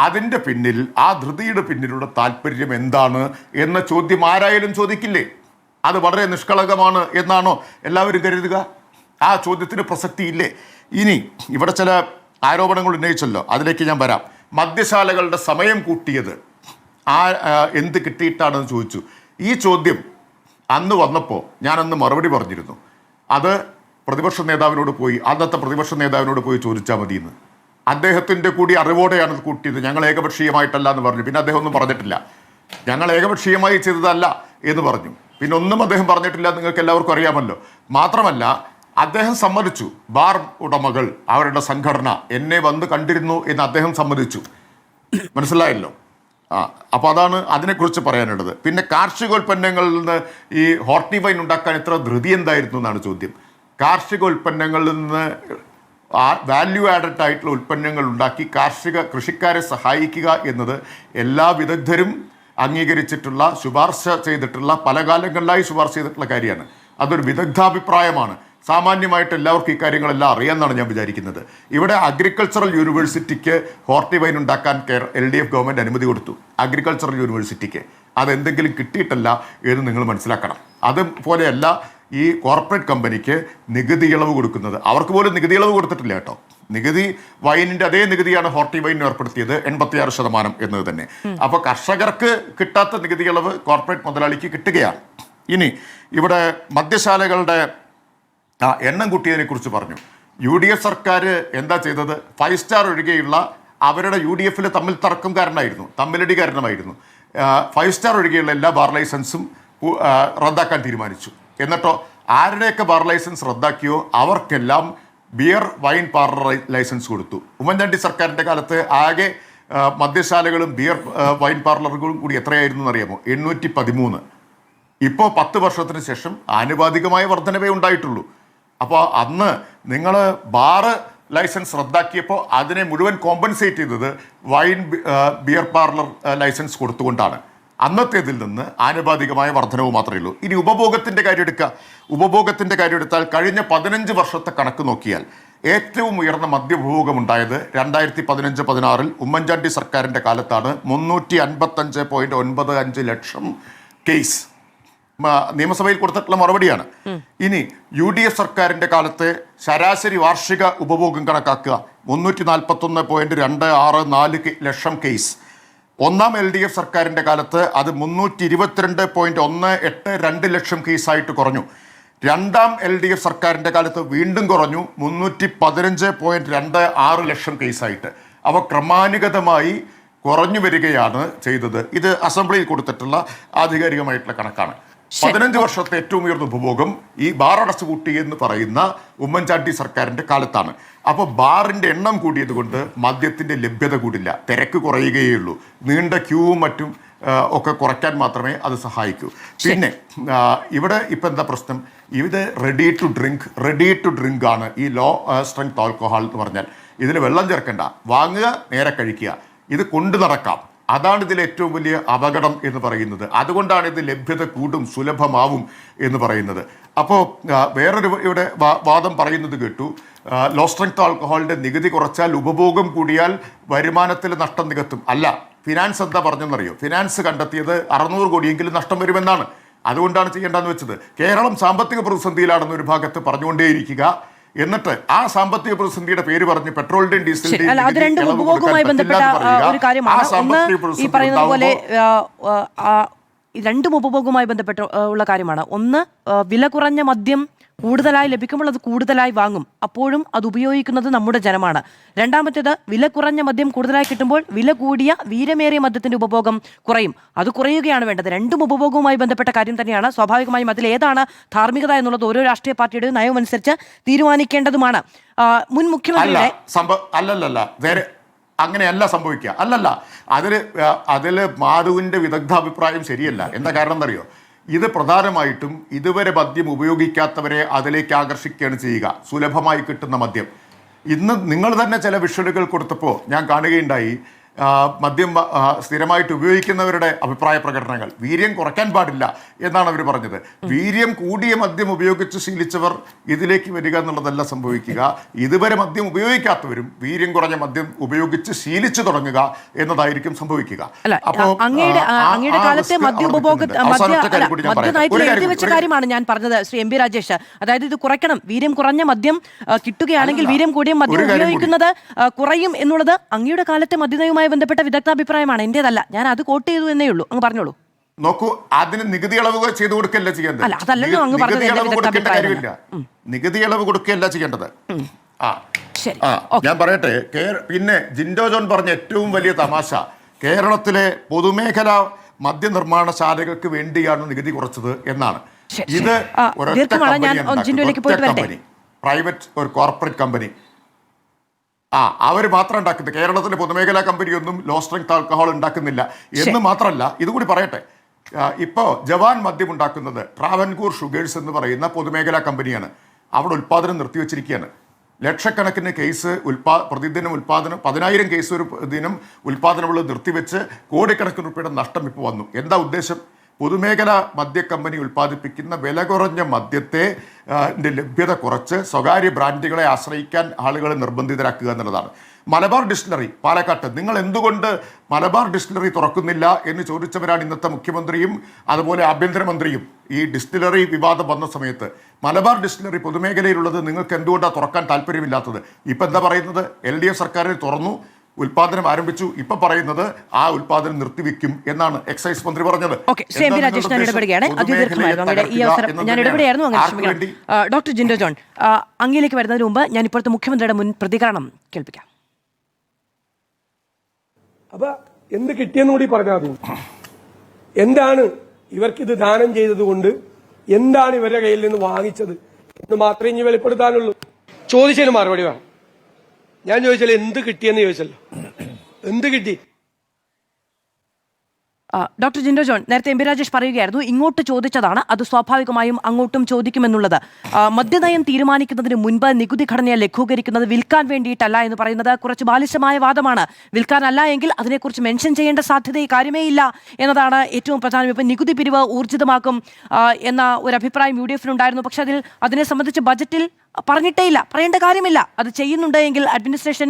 അതിൻ്റെ പിന്നിൽ, ആ ധൃതിയുടെ പിന്നിലുള്ള താല്പര്യം എന്താണ് എന്ന ചോദ്യം ആരായാലും ചോദിക്കില്ലേ? അത് വളരെ നിഷ്കളങ്കമാണ് എന്നാണോ എല്ലാവരും കരുതുക? ആ ചോദ്യത്തിന് പ്രസക്തിയില്ലേ? ഇനി ഇവിടെ ചില ആരോപണങ്ങൾ ഉന്നയിച്ചല്ലോ, അതിലേക്ക് ഞാൻ വരാം. മദ്യശാലകളുടെ സമയം കൂട്ടിയത് എന്ത് കിട്ടിയിട്ടാണെന്ന് ചോദിച്ചു. ഈ ചോദ്യം അന്ന് വന്നപ്പോൾ ഞാനന്ന് മറുപടി പറഞ്ഞിരുന്നു. അത് അന്നത്തെ പ്രതിപക്ഷ നേതാവിനോട് പോയി ചോദിച്ചാൽ മതിയെന്ന്. അദ്ദേഹത്തിൻ്റെ കൂടി അറിവോടെയാണ് അത് കൂട്ടിയത്. ഞങ്ങൾ ഏകപക്ഷീയമായിട്ടല്ല എന്ന് പറഞ്ഞു. പിന്നെ അദ്ദേഹം ഒന്നും പറഞ്ഞിട്ടില്ല. ഞങ്ങൾ ഏകപക്ഷീയമായി ചെയ്തതല്ല എന്ന് പറഞ്ഞു. പിന്നെ ഒന്നും അദ്ദേഹം പറഞ്ഞിട്ടില്ല, നിങ്ങൾക്ക് എല്ലാവർക്കും അറിയാമല്ലോ. മാത്രമല്ല അദ്ദേഹം സമ്മതിച്ചു, ബാർ ഉടമകൾ അവരുടെ സംഘടന എന്നെ വന്ന് കണ്ടിരുന്നു എന്ന് അദ്ദേഹം സമ്മതിച്ചു. മനസ്സിലായല്ലോ? അപ്പോൾ അതാണ് അതിനെക്കുറിച്ച് പറയാനുള്ളത്. പിന്നെ കാർഷികോൽപ്പന്നങ്ങളിൽ നിന്ന് ഈ ഹോർട്ടി വൈൻ ഉണ്ടാക്കാൻ ഇത്ര ധൃതി എന്തായിരുന്നു എന്നാണ് ചോദ്യം. കാർഷികോൽപ്പന്നങ്ങളിൽ നിന്ന് വാല്യൂ ആഡഡ് ആയിട്ടുള്ള ഉൽപ്പന്നങ്ങൾ ഉണ്ടാക്കി കൃഷിക്കാരെ സഹായിക്കുക എന്നത് എല്ലാ വിദഗ്ധരും അംഗീകരിച്ചിട്ടുള്ള, ശുപാർശ ചെയ്തിട്ടുള്ള, പല കാലങ്ങളിലായി ശുപാർശ ചെയ്തിട്ടുള്ള കാര്യമാണ്. അതൊരു വിദഗ്ധാഭിപ്രായമാണ്. സാമാന്യമായിട്ട് എല്ലാവർക്കും ഈ കാര്യങ്ങളെല്ലാം അറിയാമെന്നാണ് ഞാൻ വിചാരിക്കുന്നത്. ഇവിടെ അഗ്രികൾച്ചറൽ യൂണിവേഴ്സിറ്റിക്ക് ഹോർട്ടി വൈൻ ഉണ്ടാക്കാൻ LDF ഗവൺമെൻറ് അനുമതി കൊടുത്തു. അഗ്രികൾച്ചറൽ യൂണിവേഴ്സിറ്റിക്ക് അതെന്തെങ്കിലും കിട്ടിയിട്ടല്ല എന്ന് നിങ്ങൾ മനസ്സിലാക്കണം. അതുപോലെയല്ല ഈ കോർപ്പറേറ്റ് കമ്പനിക്ക് നികുതി ഇളവ് കൊടുക്കുന്നത്. അവർക്ക് പോലും നികുതി ഇളവ് കൊടുത്തിട്ടില്ല കേട്ടോ. നികുതി വൈനിൻ്റെ അതേ നികുതിയാണ് ഹോർട്ടി വൈനിന് ഏർപ്പെടുത്തിയത്, 86% എന്നത് തന്നെ. അപ്പോൾ കർഷകർക്ക് കിട്ടാത്ത നികുതി ഇളവ് കോർപ്പറേറ്റ് മുതലാളിക്ക് കിട്ടുകയാണ്. ഇനി ഇവിടെ മദ്യശാലകളുടെ എണ്ണം കൂട്ടിയതിനെ കുറിച്ച് പറഞ്ഞു. UDF സർക്കാർ എന്താ ചെയ്തത്? 5 സ്റ്റാർ ഒഴികെയുള്ള അവരുടെ UDF തമ്മിലടി കാരണമായിരുന്നു. 5 സ്റ്റാർ ഒഴികെയുള്ള എല്ലാ ബാർ ലൈസൻസും റദ്ദാക്കാൻ തീരുമാനിച്ചു. എന്നിട്ടോ ആരുടെയൊക്കെ ബാർ ലൈസൻസ് റദ്ദാക്കിയോ അവർക്കെല്ലാം ബിയർ വൈൻ പാർലർ ലൈസൻസ് കൊടുത്തു. ഉമ്മൻചാണ്ടി സർക്കാരിൻ്റെ കാലത്ത് ആകെ മദ്യശാലകളും ബിയർ വൈൻ പാർലറുകളും കൂടി എത്രയായിരുന്നു എന്നറിയാമോ? 813. ഇപ്പോൾ 10 വർഷത്തിന് ശേഷം ആനുപാതികമായ വർധനവേ ഉണ്ടായിട്ടുള്ളൂ. അപ്പോൾ അന്ന് നിങ്ങൾ ബാറ് ലൈസൻസ് റദ്ദാക്കിയപ്പോൾ അതിനെ മുഴുവൻ കോമ്പൻസേറ്റ് ചെയ്തത് ബിയർ പാർലർ ലൈസൻസ് കൊടുത്തുകൊണ്ടാണ്. അന്നത്തേതിൽ നിന്ന് ആനുപാതികമായ വർധനവ് മാത്രമേ ഉള്ളൂ. ഇനി ഉപഭോഗത്തിൻ്റെ കാര്യം എടുത്താൽ കഴിഞ്ഞ 15 വർഷത്തെ കണക്ക് നോക്കിയാൽ ഏറ്റവും ഉയർന്ന മദ്യഭോഗം ഉണ്ടായത് 2015-16 ഉമ്മൻചാണ്ടി സർക്കാരിൻ്റെ കാലത്താണ്. 355.95 ലക്ഷം കേസ് നിയമസഭയിൽ കൊടുത്തിട്ടുള്ള മറുപടിയാണ്. ഇനി UDF സർക്കാരിൻ്റെ കാലത്ത് ശരാശരി വാർഷിക ഉപഭോഗം കണക്കാക്കുക 341.264 ലക്ഷം കേസ്. ഒന്നാം LDF സർക്കാരിൻ്റെ കാലത്ത് അത് 322.182 ലക്ഷം കേസായിട്ട് കുറഞ്ഞു. രണ്ടാം LDF സർക്കാരിൻ്റെ കാലത്ത് വീണ്ടും കുറഞ്ഞു 315.26 ലക്ഷം കേസായിട്ട്. അവ ക്രമാനുഗതമായി കുറഞ്ഞു വരികയാണ് ചെയ്തത്. ഇത് അസംബ്ലിയിൽ കൊടുത്തിട്ടുള്ള ആധികാരികമായിട്ടുള്ള കണക്കാണ്. 15 വർഷത്തെ ഏറ്റവും ഉയർന്ന ഉപഭോഗം ഈ ബാർ അടച്ചു കൂട്ടി എന്ന് പറയുന്ന ഉമ്മൻചാണ്ടി സർക്കാരിൻ്റെ കാലത്താണ്. അപ്പോൾ ബാറിൻ്റെ എണ്ണം കൂടിയത് കൊണ്ട് മദ്യത്തിൻ്റെ ലഭ്യത കൂടില്ല, തിരക്ക് കുറയുകയുള്ളൂ. നീണ്ട ക്യൂവും മറ്റും ഒക്കെ കുറയ്ക്കാൻ മാത്രമേ അത് സഹായിക്കൂ. പിന്നെ ഇവിടെ ഇപ്പം എന്താ പ്രശ്നം? ഇത് റെഡി ടു ഡ്രിങ്ക് ആണ് ഈ ലോ സ്ട്രെങ്ത് ആൽക്കഹോൾ എന്ന് പറഞ്ഞാൽ. ഇതിൽ വെള്ളം ചേർക്കണ്ട, വാങ്ങുക, നേരെ കഴിക്കുക, ഇത് കൊണ്ടു നടക്കാം. അതാണ് ഇതിൽ ഏറ്റവും വലിയ അപകടം എന്ന് പറയുന്നത്. അതുകൊണ്ടാണ് ഇത് ലഭ്യത കൂടും, സുലഭമാവും എന്ന് പറയുന്നത്. അപ്പോൾ വേറൊരു ഇവിടെ വാദം പറയുന്നത് കേട്ടു, ലോ സ്ട്രെങ്ത് ആൽക്കഹോളിൻ്റെ നികുതി കുറച്ചാൽ ഉപഭോഗം കൂടിയാൽ വരുമാനത്തിൽ നഷ്ടം നികത്തും. അല്ല, ഫിനാൻസ് എന്താ പറഞ്ഞെന്നറിയോ? ഫിനാൻസ് കണ്ടെത്തിയത് 600 കോടിയെങ്കിലും നഷ്ടം വരുമെന്നാണ്. അതുകൊണ്ടാണ് ചെയ്യേണ്ടതെന്ന് വെച്ചത്. കേരളം സാമ്പത്തിക പ്രതിസന്ധിയിലാണെന്ന് ഒരു ഭാഗത്ത് പറഞ്ഞുകൊണ്ടേയിരിക്കുക, എന്നിട്ട് ആ സാമ്പത്തിക പ്രതിസന്ധിയുടെ പേര് പറഞ്ഞ് പെട്രോളിന്റെയും ഡീസലിന്റെയും അത് രണ്ടും ഉപഭോഗവുമായി ബന്ധപ്പെട്ട ഒരു കാര്യമാണ്. ഈ പറയുന്നത് പോലെ രണ്ടും ഉപഭോഗവുമായി ബന്ധപ്പെട്ട ഉള്ള കാര്യമാണ്. ഒന്ന്, വില കുറഞ്ഞ മദ്യം കൂടുതലായി ലഭിക്കുമ്പോൾ അത് കൂടുതലായി വാങ്ങും. അപ്പോഴും അത് ഉപയോഗിക്കുന്നത് നമ്മുടെ ജനമാണ്. രണ്ടാമത്തേത്, വില കുറഞ്ഞ മദ്യം കൂടുതലായി കിട്ടുമ്പോൾ വില കൂടിയ വീര്യമേറിയ മദ്യത്തിന്റെ ഉപഭോഗം കുറയും. അത് കുറയുകയാണ് വേണ്ടത്. രണ്ടും ഉപഭോഗവുമായി ബന്ധപ്പെട്ട കാര്യം തന്നെയാണ്. സ്വാഭാവികമായും അതിൽ ഏതാണ് ധാർമ്മികത എന്നുള്ളത് ഓരോ രാഷ്ട്രീയ പാർട്ടിയുടെയും നയമനുസരിച്ച് തീരുമാനിക്കേണ്ടതുമാണ്. മുൻ മുഖ്യമന്ത്രിയുടെ അല്ലല്ല വേറെ അങ്ങനെയല്ല സംഭവിക്കുക. അതിൽ മാധുവിന്റെ വിദഗ്ധാഭിപ്രായം ശരിയല്ല. എന്താ കാരണം എന്നറിയോ? ഇത് പ്രധാനമായിട്ടും ഇതുവരെ മദ്യം ഉപയോഗിക്കാത്തവരെ അതിലേക്ക് ആകർഷിക്കുകയാണ് ചെയ്യുക, സുലഭമായി കിട്ടുന്ന മദ്യം. ഇന്ന് നിങ്ങൾ തന്നെ ചില വിഷ്വലുകൾ കൊടുത്തപ്പോൾ ഞാൻ കാണുകയുണ്ടായി മദ്യം സ്ഥിരമായിട്ട് ഉപയോഗിക്കുന്നവരുടെ അഭിപ്രായ പ്രകടനങ്ങൾ. വീര്യം കുറയ്ക്കാൻ പാടില്ല എന്നാണ് അവർ പറഞ്ഞത്. വീര്യം കൂടിയ മദ്യം ഉപയോഗിച്ച് ശീലിച്ചവർ ഇതിലേക്ക് വരിക എന്നുള്ളതല്ല സംഭവിക്കുക. ഇതുവരെ മദ്യം ഉപയോഗിക്കാത്തവരും വീര്യം കുറഞ്ഞ മദ്യം ഉപയോഗിച്ച് ശീലിച്ചു തുടങ്ങുക എന്നതായിരിക്കും സംഭവിക്കുക. അങ്ങയുടെ കാലത്തെ മദ്യനയത്തിൽ കാര്യമാണ് ഞാൻ പറഞ്ഞത് ശ്രീ എം പി രാജേഷ്. അതായത് ഇത് കുറയ്ക്കണം, വീര്യം കുറഞ്ഞ മദ്യം കിട്ടുകയാണെങ്കിൽ വീര്യം കൂടിയ മദ്യം ഉപയോഗിക്കുന്നത് കുറയും എന്നുള്ളത് അങ്ങയുടെ കാലത്തെ മദ്യനയവുമായി ബന്ധപ്പെട്ട വിദഗ്ധാഭിപ്രായമാണ്, എന്റേതല്ല. ഞാൻ അത് കോട്ട് ചെയ്തു എന്നേ ഉള്ളൂ. അങ്ങ് പറഞ്ഞോളൂ. നോക്കൂ, അതിന് നികുതി ഇളവ് ചെയ്തു കൊടുക്കല്ല ചെയ്യേണ്ടത്. നികുതി ഇളവ് കൊടുക്കുകയല്ല ചെയ്യേണ്ടത്. ഞാൻ പറയട്ടെ, പിന്നെ ജിൻഡോ ജോൺ പറഞ്ഞ ഏറ്റവും വലിയ തമാശ, കേരളത്തിലെ പൊതുമേഖലാ മദ്യനിർമ്മാണശാലകൾക്ക് വേണ്ടിയാണ് നികുതി കുറച്ചത് എന്നാണ്. ഇത് ഒരൊറ്റ കമ്പനി, പ്രൈവറ്റ് ഒരു കോർപ്പറേറ്റ് കമ്പനി, അവർ മാത്രം ഉണ്ടാക്കുന്നത്. കേരളത്തിലെ പൊതുമേഖലാ കമ്പനിയൊന്നും ലോ സ്ട്രെങ്ത് ആൽക്കഹോൾ ഉണ്ടാക്കുന്നില്ല എന്ന് മാത്രമല്ല, ഇതുകൂടി പറയട്ടെ, ഇപ്പോൾ ജവാൻ മദ്യം ഉണ്ടാക്കുന്നത് ട്രാവൻകൂർ ഷുഗേഴ്സ് എന്ന് പറയുന്ന പൊതുമേഖലാ കമ്പനിയാണ്. അവിടെ ഉൽപ്പാദനം നിർത്തിവെച്ചിരിക്കുകയാണ്. ലക്ഷക്കണക്കിന് കേസ് പ്രതിദിനം ഉൽപ്പാദനം, 10,000 കേസ് ഒരു ദിനം ഉൽപ്പാദനമുള്ള നിർത്തിവെച്ച് കോടിക്കണക്കിന് രൂപയുടെ നഷ്ടം ഇപ്പോൾ വന്നു. എന്താ ഉദ്ദേശം? പൊതുമേഖലാ മദ്യ കമ്പനി ഉൽപ്പാദിപ്പിക്കുന്ന വില കുറഞ്ഞ മദ്യത്തെ ലഭ്യത കുറച്ച് സ്വകാര്യ ബ്രാൻഡുകളെ ആശ്രയിക്കാൻ ആളുകളെ നിർബന്ധിതരാക്കുക എന്നുള്ളതാണ്. മലബാർ ഡിസ്റ്റിലറി പാലക്കാട്ട്, നിങ്ങൾ എന്തുകൊണ്ട് മലബാർ ഡിസ്റ്റിലറി തുറക്കുന്നില്ല എന്ന് ചോദിച്ചവരാണ് ഇന്നത്തെ മുഖ്യമന്ത്രിയും അതുപോലെ ആഭ്യന്തരമന്ത്രിയും. ഈ ഡിസ്റ്റിലറി വിവാദം വന്ന സമയത്ത് മലബാർ ഡിസ്റ്റിലറി പൊതുമേഖലയിലുള്ളത് നിങ്ങൾക്ക് എന്തുകൊണ്ടാണ് തുറക്കാൻ താല്പര്യമില്ലാത്തത്? ഇപ്പം എന്താ പറയുന്നത്? LDF സർക്കാരിൽ തുറന്നു, ഉൽപാദനം ആരംഭിച്ചു, ഇപ്പൊ പറയുന്നത് ആ ഉൽപാദനം നിർത്തിവെക്കും എന്നാണ് എക്സൈസ് മന്ത്രി പറഞ്ഞത്. ഡോക്ടർ ജിൻഡോ ജോൺ, അങ്ങിലേക്ക് വരുന്നതിന് മുമ്പ് ഞാൻ ഇപ്പോഴത്തെ മുഖ്യമന്ത്രിയുടെ മുൻ പ്രതികരണം കേൾപ്പിക്കാം. അപ്പൊ എന്ത് കിട്ടിയെന്ന് കൂടി പറഞ്ഞാൽ മതി. എന്താണ് ഇവർക്കിത് ദാനം ചെയ്തത് കൊണ്ട് എന്താണ് ഇവരുടെ കയ്യിൽ നിന്ന് വാങ്ങിച്ചത് എന്ന് മാത്രമേ ഇനി വെളിപ്പെടുത്താനുള്ളൂ. ചോദിച്ചതിന് മറുപടി വേണം. ഞാൻ ചോദിച്ചാൽ എന്ത് കിട്ടിയെന്ന് ചോദിച്ചല്ലോ, എന്ത് കിട്ടി? ഡോക്ടർ ജിൻഡോ ജോൺ, നേരത്തെ എം പി രാജേഷ് പറയുകയായിരുന്നു ഇങ്ങോട്ട് ചോദിച്ചതാണ്, അത് സ്വാഭാവികമായും അങ്ങോട്ടും ചോദിക്കുമെന്നുള്ളത്. മദ്യനയം തീരുമാനിക്കുന്നതിന് മുൻപ് നികുതി ഘടനയെ ലഘൂകരിക്കുന്നത് വിൽക്കാൻ വേണ്ടിയിട്ടല്ല എന്ന് പറയുന്നത് കുറച്ച് ബാലിശമായ വാദമാണ്. വിൽക്കാനല്ല എങ്കിൽ അതിനെക്കുറിച്ച് മെൻഷൻ ചെയ്യേണ്ട സാധ്യത കാര്യമേ ഇല്ല എന്നതാണ് ഏറ്റവും പ്രധാനം. ഇപ്പം നികുതി പിരിവ് ഊർജിതമാക്കും എന്ന ഒരു അഭിപ്രായം UDF-നുണ്ടായിരുന്നു. പക്ഷെ അതിനെ സംബന്ധിച്ച് ബജറ്റിൽ പറഞ്ഞിട്ടേ ഇല്ല, പറയേണ്ട കാര്യമില്ല. അത് ചെയ്യുന്നുണ്ട് എങ്കിൽ അഡ്മിനിസ്ട്രേഷൻ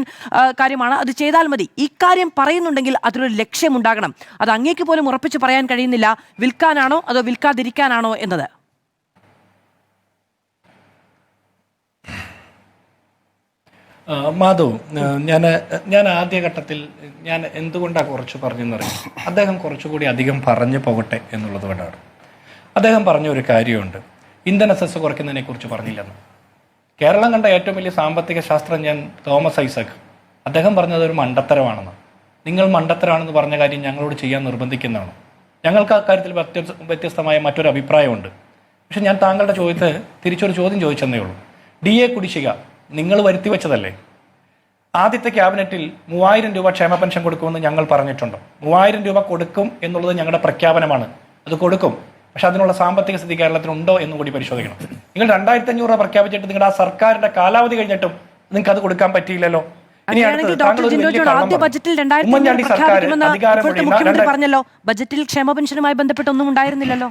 കാര്യമാണ്, അത് ചെയ്താൽ മതി. ഇക്കാര്യം പറയുന്നുണ്ടെങ്കിൽ അതിലൊരു ലക്ഷ്യമുണ്ടാകണം. അത് അങ്ങേക്ക് പോലും ഉറപ്പിച്ച് പറയാൻ കഴിയുന്നില്ല വിൽക്കാനാണോ അതോ വിൽക്കാതിരിക്കാനാണോ എന്നത്. മാധവ്, ഞാൻ ആദ്യഘട്ടത്തിൽ ഞാൻ എന്തുകൊണ്ടാണ് കുറച്ച് പറഞ്ഞെന്നറിയാം. അദ്ദേഹം കുറച്ചുകൂടി അധികം പറഞ്ഞു പോകട്ടെ എന്നുള്ളത് കൊണ്ടാണ്. അദ്ദേഹം പറഞ്ഞ ഒരു കാര്യമുണ്ട്, ഇന്ധന സെസ് കുറയ്ക്കുന്നതിനെ കുറിച്ച് പറഞ്ഞില്ലെന്ന്. കേരളം കണ്ട ഏറ്റവും വലിയ സാമ്പത്തിക ശാസ്ത്രജ്ഞൻ തോമസ് ഐസക്, അദ്ദേഹം പറഞ്ഞത് ഒരു മണ്ടത്തരമാണെന്ന്. നിങ്ങൾ മണ്ടത്തരമാണെന്ന് പറഞ്ഞ കാര്യം ഞങ്ങളോട് ചെയ്യാൻ നിർബന്ധിക്കുന്നതാണ്. ഞങ്ങൾക്ക് അക്കാര്യത്തിൽ വ്യത്യസ്തമായ മറ്റൊരു അഭിപ്രായമുണ്ട്. പക്ഷെ ഞാൻ താങ്കളുടെ ചോദ്യത്തിന് തിരിച്ചൊരു ചോദ്യം ചോദിച്ചെന്നേ ഉള്ളൂ. DA കുടിശ്ശിക നിങ്ങൾ വരുത്തി വെച്ചതല്ലേ? ആദ്യത്തെ ക്യാബിനറ്റിൽ 3000 രൂപ ക്ഷേമ പെൻഷൻ കൊടുക്കുമെന്ന് ഞങ്ങൾ പറഞ്ഞിട്ടുണ്ട്. 3000 രൂപ കൊടുക്കും എന്നുള്ളത് ഞങ്ങളുടെ പ്രഖ്യാപനമാണ്. അത് കൊടുക്കും. പക്ഷെ അതിനുള്ള സാമ്പത്തിക സ്ഥിതി കേരളത്തിനുണ്ടോ എന്നും കൂടി പരിശോധിക്കണം. നിങ്ങൾ 2500 രൂപ പ്രഖ്യാപിച്ചിട്ട് നിങ്ങളുടെ ആ സർക്കാരിന്റെ കാലാവധി കഴിഞ്ഞിട്ടും നിങ്ങൾക്ക് അത് കൊടുക്കാൻ പറ്റിയില്ലല്ലോ. പറഞ്ഞല്ലോ ബജറ്റിൽ ക്ഷേമ പെൻഷനുമായി ബന്ധപ്പെട്ടൊന്നും ഉണ്ടായിരുന്നില്ലല്ലോ.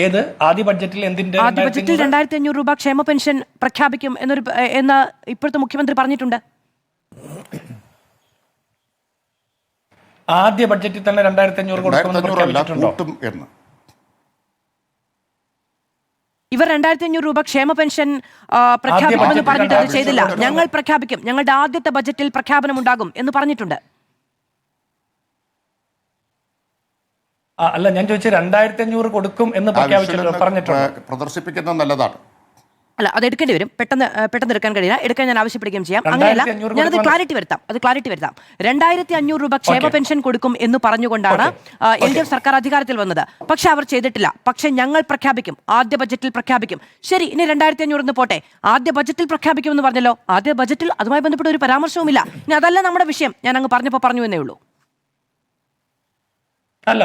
ഏത് ആദ്യ ബഡ്ജറ്റിൽ എന്തിന്റെ? ആദ്യ ബഡ്ജറ്റിൽ 2500 രൂപ ക്ഷേമ പെൻഷൻ പ്രഖ്യാപിക്കും എന്ന് ഇപ്പോഴത്തെ മുഖ്യമന്ത്രി പറഞ്ഞിട്ടുണ്ട്. ആദ്യ ബഡ്ജറ്റിൽ തന്നെ 2500 കൊടുക്കുമെന്ന് ഇവർ 2500 രൂപ ക്ഷേമ പെൻഷൻ പ്രഖ്യാപിക്കുമെന്ന് പറഞ്ഞിട്ട് അത് ചെയ്തില്ല. ഞങ്ങൾ പ്രഖ്യാപിക്കും, ഞങ്ങളുടെ ആദ്യത്തെ ബജറ്റിൽ പ്രഖ്യാപനം ഉണ്ടാകും എന്ന് പറഞ്ഞിട്ടുണ്ട്. അല്ല, ഞാൻ ചോദിച്ചത് 2500 കൊടുക്കും എന്ന് പറഞ്ഞിട്ടുണ്ട്. പ്രദർശിപ്പിക്കുന്നത് നല്ലതാണ്. അല്ല, അത് എടുക്കേണ്ടി വരും. പെട്ടെന്ന് എടുക്കാൻ കഴിയില്ല. എടുക്കാൻ ഞാൻ ആവശ്യപ്പെടുകയും ചെയ്യാം. അങ്ങനെയല്ല, ഞാനത് ക്ലാരിറ്റി വരുത്താം. 2500 രൂപ ക്ഷേമ പെൻഷൻ കൊടുക്കും എന്ന് പറഞ്ഞുകൊണ്ടാണ് LDF സർക്കാർ അധികാരത്തിൽ വന്നത്. പക്ഷെ അവർ ചെയ്തിട്ടില്ല. പക്ഷെ ഞങ്ങൾ പ്രഖ്യാപിക്കും, ആദ്യ ബജറ്റിൽ പ്രഖ്യാപിക്കും. ശരി, ഇനി 2500 എന്ന് പോട്ടെ, ആദ്യ ബജറ്റിൽ പ്രഖ്യാപിക്കും എന്ന് പറഞ്ഞല്ലോ. ആദ്യ ബജറ്റിൽ അതുമായി ബന്ധപ്പെട്ട ഒരു പരാമർശവുമില്ല. ഇനി അതല്ല നമ്മുടെ വിഷയം. ഞാൻ അങ്ങ് പറഞ്ഞപ്പോൾ പറഞ്ഞു എന്നേ ഉള്ളൂ. അല്ല,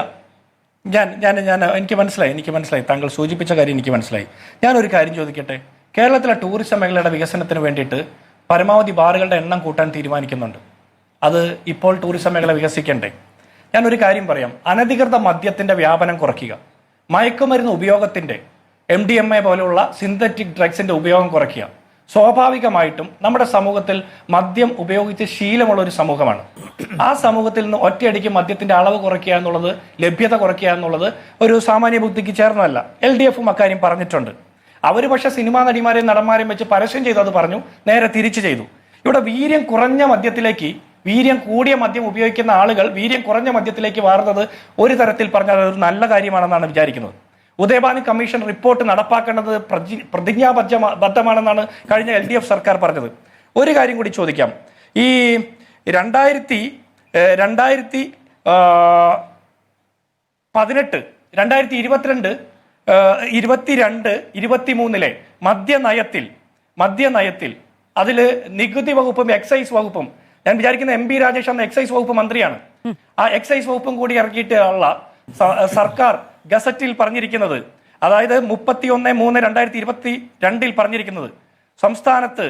എനിക്ക് മനസ്സിലായി താങ്കൾ സൂചിപ്പിച്ച കാര്യം എനിക്ക് മനസ്സിലായി. ഞാനൊരു കാര്യം ചോദിക്കട്ടെ. കേരളത്തിലെ ടൂറിസം മേഖലയുടെ വികസനത്തിന് വേണ്ടിയിട്ട് പരമാവധി ബാറുകളുടെ എണ്ണം കൂട്ടാൻ തീരുമാനിക്കുന്നുണ്ട്. അത് ഇപ്പോൾ ടൂറിസം മേഖല വികസിക്കണ്ടേ? ഞാനൊരു കാര്യം പറയാം. അനധികൃത മദ്യത്തിന്റെ വ്യാപനം കുറയ്ക്കുക, മയക്കുമരുന്ന് ഉപയോഗത്തിന്റെ MDMA പോലുള്ള സിന്തറ്റിക് ഡ്രഗ്സിന്റെ ഉപയോഗം കുറയ്ക്കുക. സ്വാഭാവികമായിട്ടും നമ്മുടെ സമൂഹത്തിൽ മദ്യം ഉപയോഗിച്ച് ശീലമുള്ള ഒരു സമൂഹമാണ്. ആ സമൂഹത്തിൽ നിന്ന് ഒറ്റയടിക്ക് മദ്യത്തിന്റെ അളവ് കുറയ്ക്കുക എന്നുള്ളത്, ലഭ്യത കുറയ്ക്കുക എന്നുള്ളത് ഒരു സാമാന്യ ബുദ്ധിക്ക് ചേർന്നതല്ല. LDFും അക്കാര്യം പറഞ്ഞിട്ടുണ്ട്. അവർ പക്ഷെ സിനിമാ നടിമാരെയും നടന്മാരെയും വെച്ച് പരസ്യം ചെയ്തു അത് പറഞ്ഞു, നേരെ തിരിച്ചു ചെയ്തു. ഇവിടെ വീര്യം കുറഞ്ഞ മദ്യത്തിലേക്ക്, വീര്യം കൂടിയ മദ്യം ഉപയോഗിക്കുന്ന ആളുകൾ വീര്യം കുറഞ്ഞ മദ്യത്തിലേക്ക് മാറുന്നത് ഒരു തരത്തിൽ പറഞ്ഞാൽ ഒരു നല്ല കാര്യമാണെന്നാണ് വിചാരിക്കുന്നത്. ഉദയഭാനു കമ്മീഷൻ റിപ്പോർട്ട് നടപ്പാക്കേണ്ടത് പ്രതിജ്ഞാബദ്ധമാണെന്നാണ് കഴിഞ്ഞ LDF സർക്കാർ പറഞ്ഞത്. ഒരു കാര്യം കൂടി ചോദിക്കാം. ഈ 2018, 2022, 23 മദ്യനയത്തിൽ അതിൽ നികുതി വകുപ്പും എക്സൈസ് വകുപ്പും, ഞാൻ വിചാരിക്കുന്ന MB രാജേഷ് അന്ന് എക്സൈസ് വകുപ്പ് മന്ത്രിയാണ്, ആ എക്സൈസ് വകുപ്പും കൂടി ഇറക്കിയിട്ടുള്ള സർക്കാർ ഗസറ്റിൽ പറഞ്ഞിരിക്കുന്നത്, അതായത് 31/3/2022 പറഞ്ഞിരിക്കുന്നത്, സംസ്ഥാനത്ത്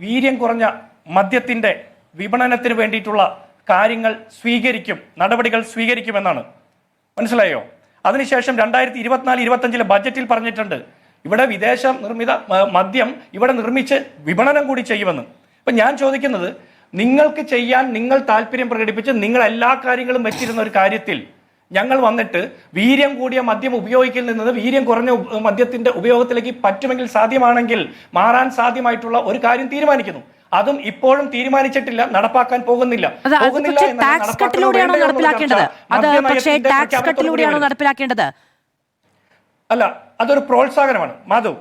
വീര്യം കുറഞ്ഞ മദ്യത്തിന്റെ വിപണനത്തിന് വേണ്ടിയിട്ടുള്ള നടപടികൾ സ്വീകരിക്കുമെന്നാണ്. മനസ്സിലായോ? അതിനുശേഷം 2024-25 ബജറ്റിൽ പറഞ്ഞിട്ടുണ്ട് ഇവിടെ വിദേശ നിർമ്മിത മദ്യം ഇവിടെ നിർമ്മിച്ച് വിപണനം കൂടി ചെയ്യുമെന്ന്. അപ്പൊ ഞാൻ ചോദിക്കുന്നത്, നിങ്ങൾക്ക് ചെയ്യാൻ നിങ്ങൾ താല്പര്യം പ്രകടിപ്പിച്ച് നിങ്ങൾ എല്ലാ കാര്യങ്ങളും വെച്ചിരുന്ന ഒരു കാര്യത്തിൽ ഞങ്ങൾ വന്നിട്ട് വീര്യം കൂടിയ മദ്യം ഉപയോഗിക്കുന്നത് വീര്യം കുറഞ്ഞ മദ്യത്തിന്റെ ഉപയോഗത്തിലേക്ക് പറ്റുമെങ്കിൽ, സാധ്യമാണെങ്കിൽ മാറാൻ സാധ്യമായിട്ടുള്ള ഒരു കാര്യം തീരുമാനിക്കുന്നു. അതും ഇപ്പോഴും തീരുമാനിച്ചിട്ടില്ല, നടപ്പാക്കാൻ പോകുന്നില്ല. ടാക്സ് കട്ടിലൂടെയാണോ നടപ്പിലാക്കേണ്ടത്? അല്ല, അതൊരു പ്രോത്സാഹനമാണ്. മാധവ്,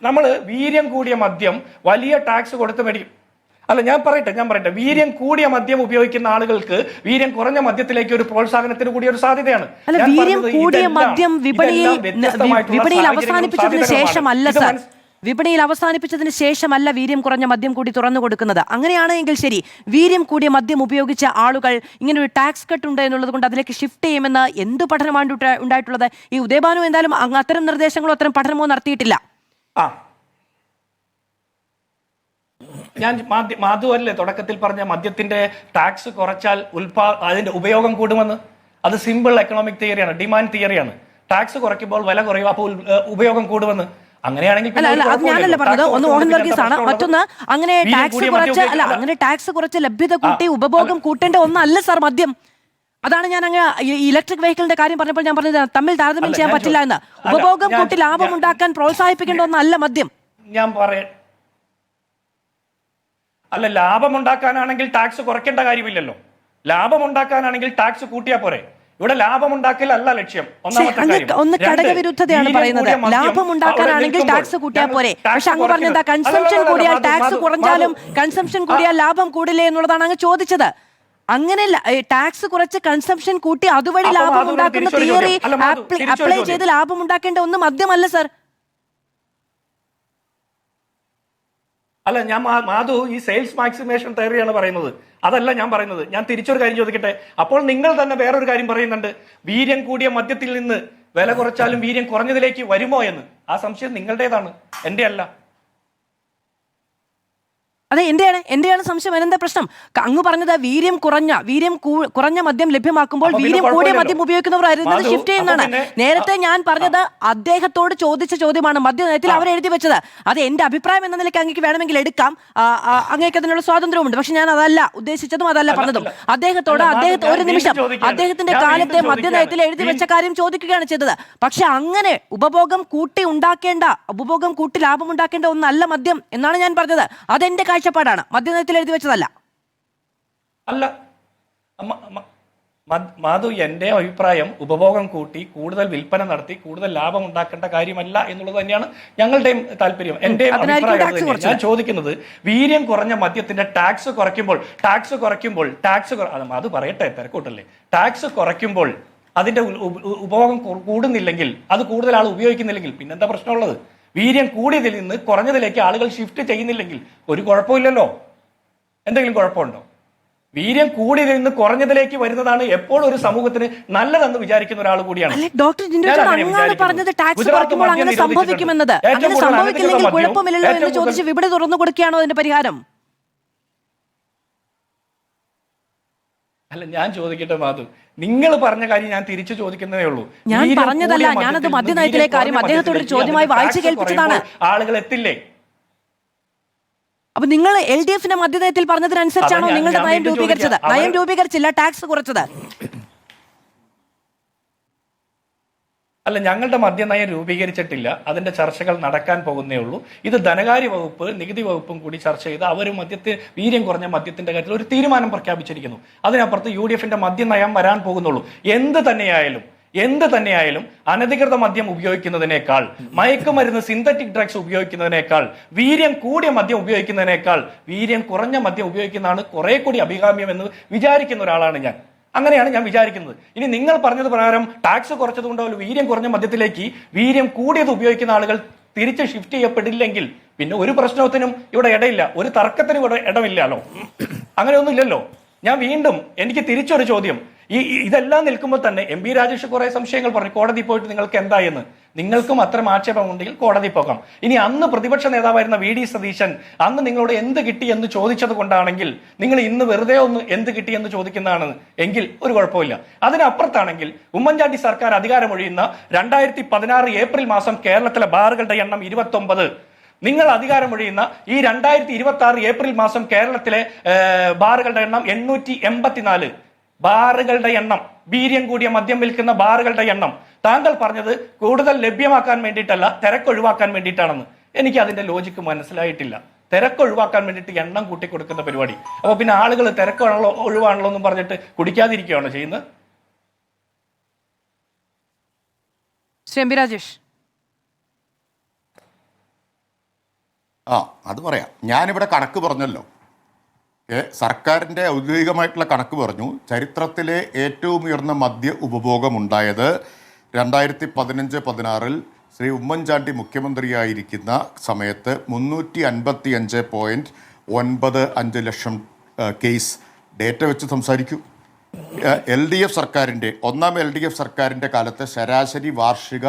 നമ്മൾ വീര്യം കൂടിയ മദ്യം വലിയ ടാക്സ് കൊടുത്ത് മേടിക്കും. അല്ല, ഞാൻ പറയട്ടെ, വീര്യം കൂടിയ മദ്യം ഉപയോഗിക്കുന്ന ആളുകൾക്ക് വീര്യം കുറഞ്ഞ മദ്യത്തിലേക്ക് ഒരു പ്രോത്സാഹനത്തിന് കൂടി ഒരു സാധ്യതയാണ്. വീര്യം കൂടിയ മദ്യം വിപണിയിൽ അവസാനിപ്പിച്ചതിന് ശേഷമല്ല സർ, വിപണിയിൽ അവസാനിപ്പിച്ചതിന് ശേഷമല്ല വീര്യം കുറഞ്ഞ മദ്യം കൂടി തുറന്നു കൊടുക്കുന്നത്. അങ്ങനെയാണെങ്കിൽ ശരി, വീര്യം കൂടിയ മദ്യം ഉപയോഗിച്ച ആളുകൾ ഇങ്ങനെ ഒരു ടാക്സ് കട്ട് ഉണ്ട് എന്നുള്ളത് കൊണ്ട് അതിലേക്ക് ഷിഫ്റ്റ് ചെയ്യുമെന്ന് എന്ത് പഠനമാണ് ഉണ്ടായിട്ടുള്ളത്? ഈ ഉദയഭാനു എന്തായാലും അത്തരം നിർദ്ദേശങ്ങളോ അത്തരം പഠനമോ നടത്തിയിട്ടില്ല. ഞാൻ മാധു അല്ലേ തുടക്കത്തിൽ പറഞ്ഞ മദ്യത്തിന്റെ ടാക്സ് കുറച്ചാൽ അതിന്റെ ഉപയോഗം കൂടുമെന്ന്? അത് സിമ്പിൾ എക്കണോമിക് തിയറിയാണ്, ഡിമാൻഡ് തിയറിയാണ്. ടാക്സ് കുറയ്ക്കുമ്പോൾ വില കുറയും, അപ്പോൾ ഉപയോഗം കൂടുമെന്ന്. അങ്ങനെയാണെങ്കിൽ ഞാനല്ല പറഞ്ഞത്, ഒന്ന് മോഹൻ വർഗീസ് ആണ്, മറ്റൊന്ന് അങ്ങനെ ടാക്സ് കുറച്ച് ലഭ്യത കൂട്ടി ഉപഭോഗം കൂട്ടേണ്ട ഒന്നല്ല സാർ മദ്യം. അതാണ് ഞാൻ അങ്ങ് ഇലക്ട്രിക് വെഹിക്കിളിന്റെ കാര്യം പറഞ്ഞപ്പോൾ ഞാൻ പറഞ്ഞത് തമ്മിൽ താരതമ്യം ചെയ്യാൻ പറ്റില്ല എന്ന്. ഉപഭോഗം കൂട്ടി ലാഭം ഉണ്ടാക്കാൻ പ്രോത്സാഹിപ്പിക്കേണ്ട ഒന്നല്ല മദ്യം. ഞാൻ അല്ല, ലാഭം ഉണ്ടാക്കാനാണെങ്കിൽ ടാക്സ് കുറയ്ക്കേണ്ട കാര്യമില്ലല്ലോ. ലാഭം ഉണ്ടാക്കാനാണെങ്കിൽ ടാക്സ് കൂട്ടിയാ പോരെ. ഇവിടെ ലാഭം ഉണ്ടാക്കലല്ല ലക്ഷ്യം. ഒന്ന് ഘടകവിരുദ്ധതയാണ് പറയുന്നത്. ലാഭം ഉണ്ടാക്കാനാണെങ്കിൽ ടാക്സ് കൂട്ടിയാൽ പോരെ. പക്ഷെ അങ്ങ് പറഞ്ഞത് കൺസംഷൻ കൂടിയാൽ ടാക്സ് കുറഞ്ഞാലും കൺസംഷൻ കൂടിയാൽ ലാഭം കൂടില്ലേ എന്നുള്ളതാണ് അങ്ങ് ചോദിച്ചത്. അങ്ങനെ ടാക്സ് കുറച്ച് കൺസംഷൻ കൂട്ടി അതുവഴി ലാഭം ഉണ്ടാക്കുന്ന തിയറി അപ്ലൈ ചെയ്ത് ലാഭം ഉണ്ടാക്കേണ്ട ഒന്നും മദ്യമല്ല സർ. അല്ല, ഞാൻ മാധു ഈ സെയിൽസ് മാക്സിമേഷൻ തിയറിയാണ് പറയുന്നത്, അതല്ല ഞാൻ പറയുന്നത്. ഞാൻ തിരിച്ചൊരു കാര്യം ചോദിക്കട്ടെ. അപ്പോൾ നിങ്ങൾ തന്നെ വേറൊരു കാര്യം പറയുന്നുണ്ട്, വീര്യം കൂടിയ മദ്യത്തിൽ നിന്ന് വില കുറച്ചാലും വീര്യം കുറഞ്ഞതിലേക്ക് വരുമോ എന്ന്. ആ സംശയം നിങ്ങളുടേതാണ്, എന്റെ അല്ല. അതെ, എന്റെയാണ് സംശയം. എന്താ പ്രശ്നം? അങ്ങ് പറഞ്ഞത് വീര്യം കുറഞ്ഞ മദ്യം ലഭ്യമാക്കുമ്പോൾ വീര്യം കൂടിയ മദ്യം ഉപയോഗിക്കുന്നവർ ഷിഫ്റ്റ് ചെയ്യുന്നതാണ്. നേരത്തെ ഞാൻ പറഞ്ഞത് അദ്ദേഹത്തോട് ചോദിച്ച ചോദ്യമാണ് മദ്യനയത്തിൽ അവർ എഴുതി വെച്ചത്. അത് എന്റെ അഭിപ്രായം എന്ന നിലയ്ക്ക് അങ്ങേക്ക് വേണമെങ്കിൽ എടുക്കാം, അങ്ങേക്ക് അതിനുള്ള സ്വാതന്ത്ര്യമുണ്ട്. പക്ഷെ ഞാൻ അതല്ല ഉദ്ദേശിച്ചതും അതല്ല പറഞ്ഞതും. ഒരു നിമിഷം, അദ്ദേഹത്തിന്റെ കാലത്തെ മദ്യനയത്തിൽ എഴുതി വെച്ച കാര്യം ചോദിക്കുകയാണ് ചെയ്തത്. പക്ഷെ അങ്ങനെ ഉപഭോഗം കൂട്ടി ലാഭം ഉണ്ടാക്കേണ്ട ഒന്നല്ല മദ്യം എന്നാണ് ഞാൻ പറഞ്ഞത്. അതെന്റെ കാഴ്ചപ്പാടാണ്, മദ്യനയത്തിൽ എഴുതി വെച്ചതല്ല. അല്ല, മാധു, എന്റെ അഭിപ്രായം ഉപഭോഗം കൂട്ടി കൂടുതൽ വിൽപ്പന നടത്തി കൂടുതൽ ലാഭം ഉണ്ടാക്കേണ്ട കാര്യമല്ല എന്നുള്ളത് തന്നെയാണ് ഞങ്ങളുടെയും താല്പര്യം. എന്റെ അഭിപ്രായം അത് തന്നെയാണ്. ഞാൻ ചോദിക്കുന്നത് വീര്യം കുറഞ്ഞ മദ്യത്തിന്റെ ടാക്സ് കുറയ്ക്കുമ്പോൾ അത് പറയട്ടെ, തിരക്കൂട്ടല്ലേ. ടാക്സ് കുറയ്ക്കുമ്പോൾ അതിന്റെ ഉപഭോഗം കൂടുന്നില്ലെങ്കിൽ, അത് കൂടുതൽ ആൾ ഉപയോഗിക്കുന്നില്ലെങ്കിൽ പിന്നെന്താ പ്രശ്നമുള്ളത്? വീര്യം കൂടിയതിൽ നിന്ന് കുറഞ്ഞതിലേക്ക് ആളുകൾ ഷിഫ്റ്റ് ചെയ്യുന്നില്ലെങ്കിൽ ഒരു കുഴപ്പമില്ലല്ലോ. എന്തെങ്കിലും കുഴപ്പമുണ്ടോ? വീര്യം കൂടിയതിൽ നിന്ന് കുറഞ്ഞതിലേക്ക് വരുന്നതാണ് എപ്പോഴും ഒരു സമൂഹത്തിന് നല്ലതെന്ന് വിചാരിക്കുന്ന ഒരാൾ കൂടിയാണ്. ഡോക്ടർ ജിൻഡോ ജോൺ അങ്ങാണ് പറഞ്ഞത് ടാക്സ് കുറയ്ക്കുമ്പോൾ അങ്ങനെ സംഭവിക്കുമെന്നത്. അങ്ങനെ സംഭവിക്കില്ലെങ്കിൽ കുഴപ്പമില്ലല്ലോ എന്ന് ചോദിച്ച് വിപണി തുറന്നു കൊടുക്കുകയാണോ അതിന്റെ പരിഹാരം? അല്ല, ഞാൻ ചോദിക്കട്ടെ മാധു, നിങ്ങൾ പറഞ്ഞ കാര്യം ഞാൻ തിരിച്ചു ചോദിക്കുന്നതേ ഉള്ളൂ. ഞാൻ പറഞ്ഞതല്ല, ഞാനത് മദ്യനയത്തിലെ കാര്യം അദ്ദേഹത്തോട് ചോദ്യമായി വായിച്ചു കേൾപ്പിച്ചതാണ്. ആളുകൾ എത്തില്ലേ? അപ്പൊ നിങ്ങൾ LDF മദ്യനയത്തിൽ പറഞ്ഞതിനനുസരിച്ചാണോ നിങ്ങളുടെ നയം രൂപീകരിച്ചത്? നയം രൂപീകരിച്ചില്ല, ടാക്സ് കുറച്ചത്. അല്ല, ഞങ്ങളുടെ മദ്യനയം രൂപീകരിച്ചിട്ടില്ല. അതിന്റെ ചർച്ചകൾ നടക്കാൻ പോകുന്നേ ഉള്ളൂ. ഇത് ധനകാര്യ വകുപ്പ്, നികുതി വകുപ്പും കൂടി ചർച്ച ചെയ്ത് അവർ വീര്യം കുറഞ്ഞ മദ്യത്തിന്റെ കാര്യത്തിൽ ഒരു തീരുമാനം പ്രഖ്യാപിച്ചിരിക്കുന്നു. അതിനപ്പുറത്ത് UDF മദ്യനയം വരാൻ പോകുന്നുള്ളൂ. എന്ത് തന്നെയായാലും അനധികൃത മദ്യം ഉപയോഗിക്കുന്നതിനേക്കാൾ, മയക്കുമരുന്ന് സിന്തറ്റിക് ഡ്രഗ്സ് ഉപയോഗിക്കുന്നതിനേക്കാൾ, വീര്യം കൂടിയ മദ്യം ഉപയോഗിക്കുന്നതിനേക്കാൾ വീര്യം കുറഞ്ഞ മദ്യം ഉപയോഗിക്കുന്നതാണ് കുറെ കൂടി അഭികാമ്യം എന്ന് വിചാരിക്കുന്ന ഒരാളാണ് ഞാൻ. അങ്ങനെയാണ് ഞാൻ വിചാരിക്കുന്നത്. ഇനി നിങ്ങൾ പറഞ്ഞത് പ്രകാരം ടാക്സ് കുറച്ചതുകൊണ്ടോ വീര്യം കുറഞ്ഞ മദ്യത്തിലേക്ക് വീര്യം കൂടിയത് ഉപയോഗിക്കുന്ന ആളുകൾ തിരിച്ച് ഷിഫ്റ്റ് ചെയ്യപ്പെടില്ലെങ്കിൽ പിന്നെ ഒരു പ്രശ്നത്തിനും ഇവിടെ ഇടയില്ല, ഒരു തർക്കത്തിനും ഇവിടെ ഇടമില്ലല്ലോ. അങ്ങനെയൊന്നും ഇല്ലല്ലോ. ഞാൻ വീണ്ടും എനിക്ക് തിരിച്ചൊരു ചോദ്യം. ഇതെല്ലാം നിൽക്കുമ്പോൾ തന്നെ MP രാജേഷ് കുറെ സംശയങ്ങൾ പറഞ്ഞു. കോടതി പോയിട്ട് നിങ്ങൾക്ക് എന്തായെന്ന്. നിങ്ങൾക്കും അത്തരം ആക്ഷേപമുണ്ടെങ്കിൽ കോടതി പോകാം. ഇനി അന്ന് പ്രതിപക്ഷ നേതാവായിരുന്ന VD സതീശൻ അന്ന് നിങ്ങളോട് എന്ത് കിട്ടി എന്ന് ചോദിച്ചത് കൊണ്ടാണെങ്കിൽ നിങ്ങൾ ഇന്ന് വെറുതെ ഒന്ന് എന്ത് കിട്ടി എന്ന് ചോദിക്കുന്നതാണ് എങ്കിൽ ഒരു കുഴപ്പമില്ല. അതിനപ്പുറത്താണെങ്കിൽ ഉമ്മൻചാണ്ടി സർക്കാർ അധികാരമൊഴിയുന്ന 2016 ഏപ്രിൽ മാസം കേരളത്തിലെ ബാറുകളുടെ എണ്ണം 29. നിങ്ങൾ അധികാരമൊഴിയുന്ന ഈ 2026 ഏപ്രിൽ മാസം കേരളത്തിലെ ബാറുകളുടെ എണ്ണം 884. ബാറുകളുടെ എണ്ണം, വീര്യം കൂടിയ മദ്യം വിൽക്കുന്ന ബാറുകളുടെ എണ്ണം താങ്കൾ പറഞ്ഞത് കൂടുതൽ ലഭ്യമാക്കാൻ വേണ്ടിയിട്ടല്ല, തിരക്കൊഴിവാക്കാൻ വേണ്ടിയിട്ടാണെന്ന്. എനിക്ക് അതിന്റെ ലോജിക്ക് മനസ്സിലായിട്ടില്ല. തിരക്കൊഴിവാക്കാൻ വേണ്ടിയിട്ട് എണ്ണം കൂട്ടി കൊടുക്കുന്ന പരിപാടി. അപ്പൊ പിന്നെ ആളുകൾ തിരക്കാണല്ലോ ഒഴിവാണല്ലോ എന്നും പറഞ്ഞിട്ട് കുടിക്കാതിരിക്കുകയാണോ ചെയ്യുന്നത്? MP രാജേഷ്, അത് പറയാം. ഞാനിവിടെ കണക്ക് പറഞ്ഞല്ലോ, സർക്കാരിൻ്റെ ഔദ്യോഗികമായിട്ടുള്ള കണക്ക് പറഞ്ഞു. ചരിത്രത്തിലെ ഏറ്റവും ഉയർന്ന മദ്യ ഉപഭോഗമുണ്ടായത് 2015-16 ശ്രീ ഉമ്മൻചാണ്ടി മുഖ്യമന്ത്രിയായിരിക്കുന്ന സമയത്ത് 355.95 ലക്ഷം കേസ്. ഡേറ്റ വെച്ച് സംസാരിക്കൂ. LDF സർക്കാരിൻ്റെ കാലത്ത് ശരാശരി വാർഷിക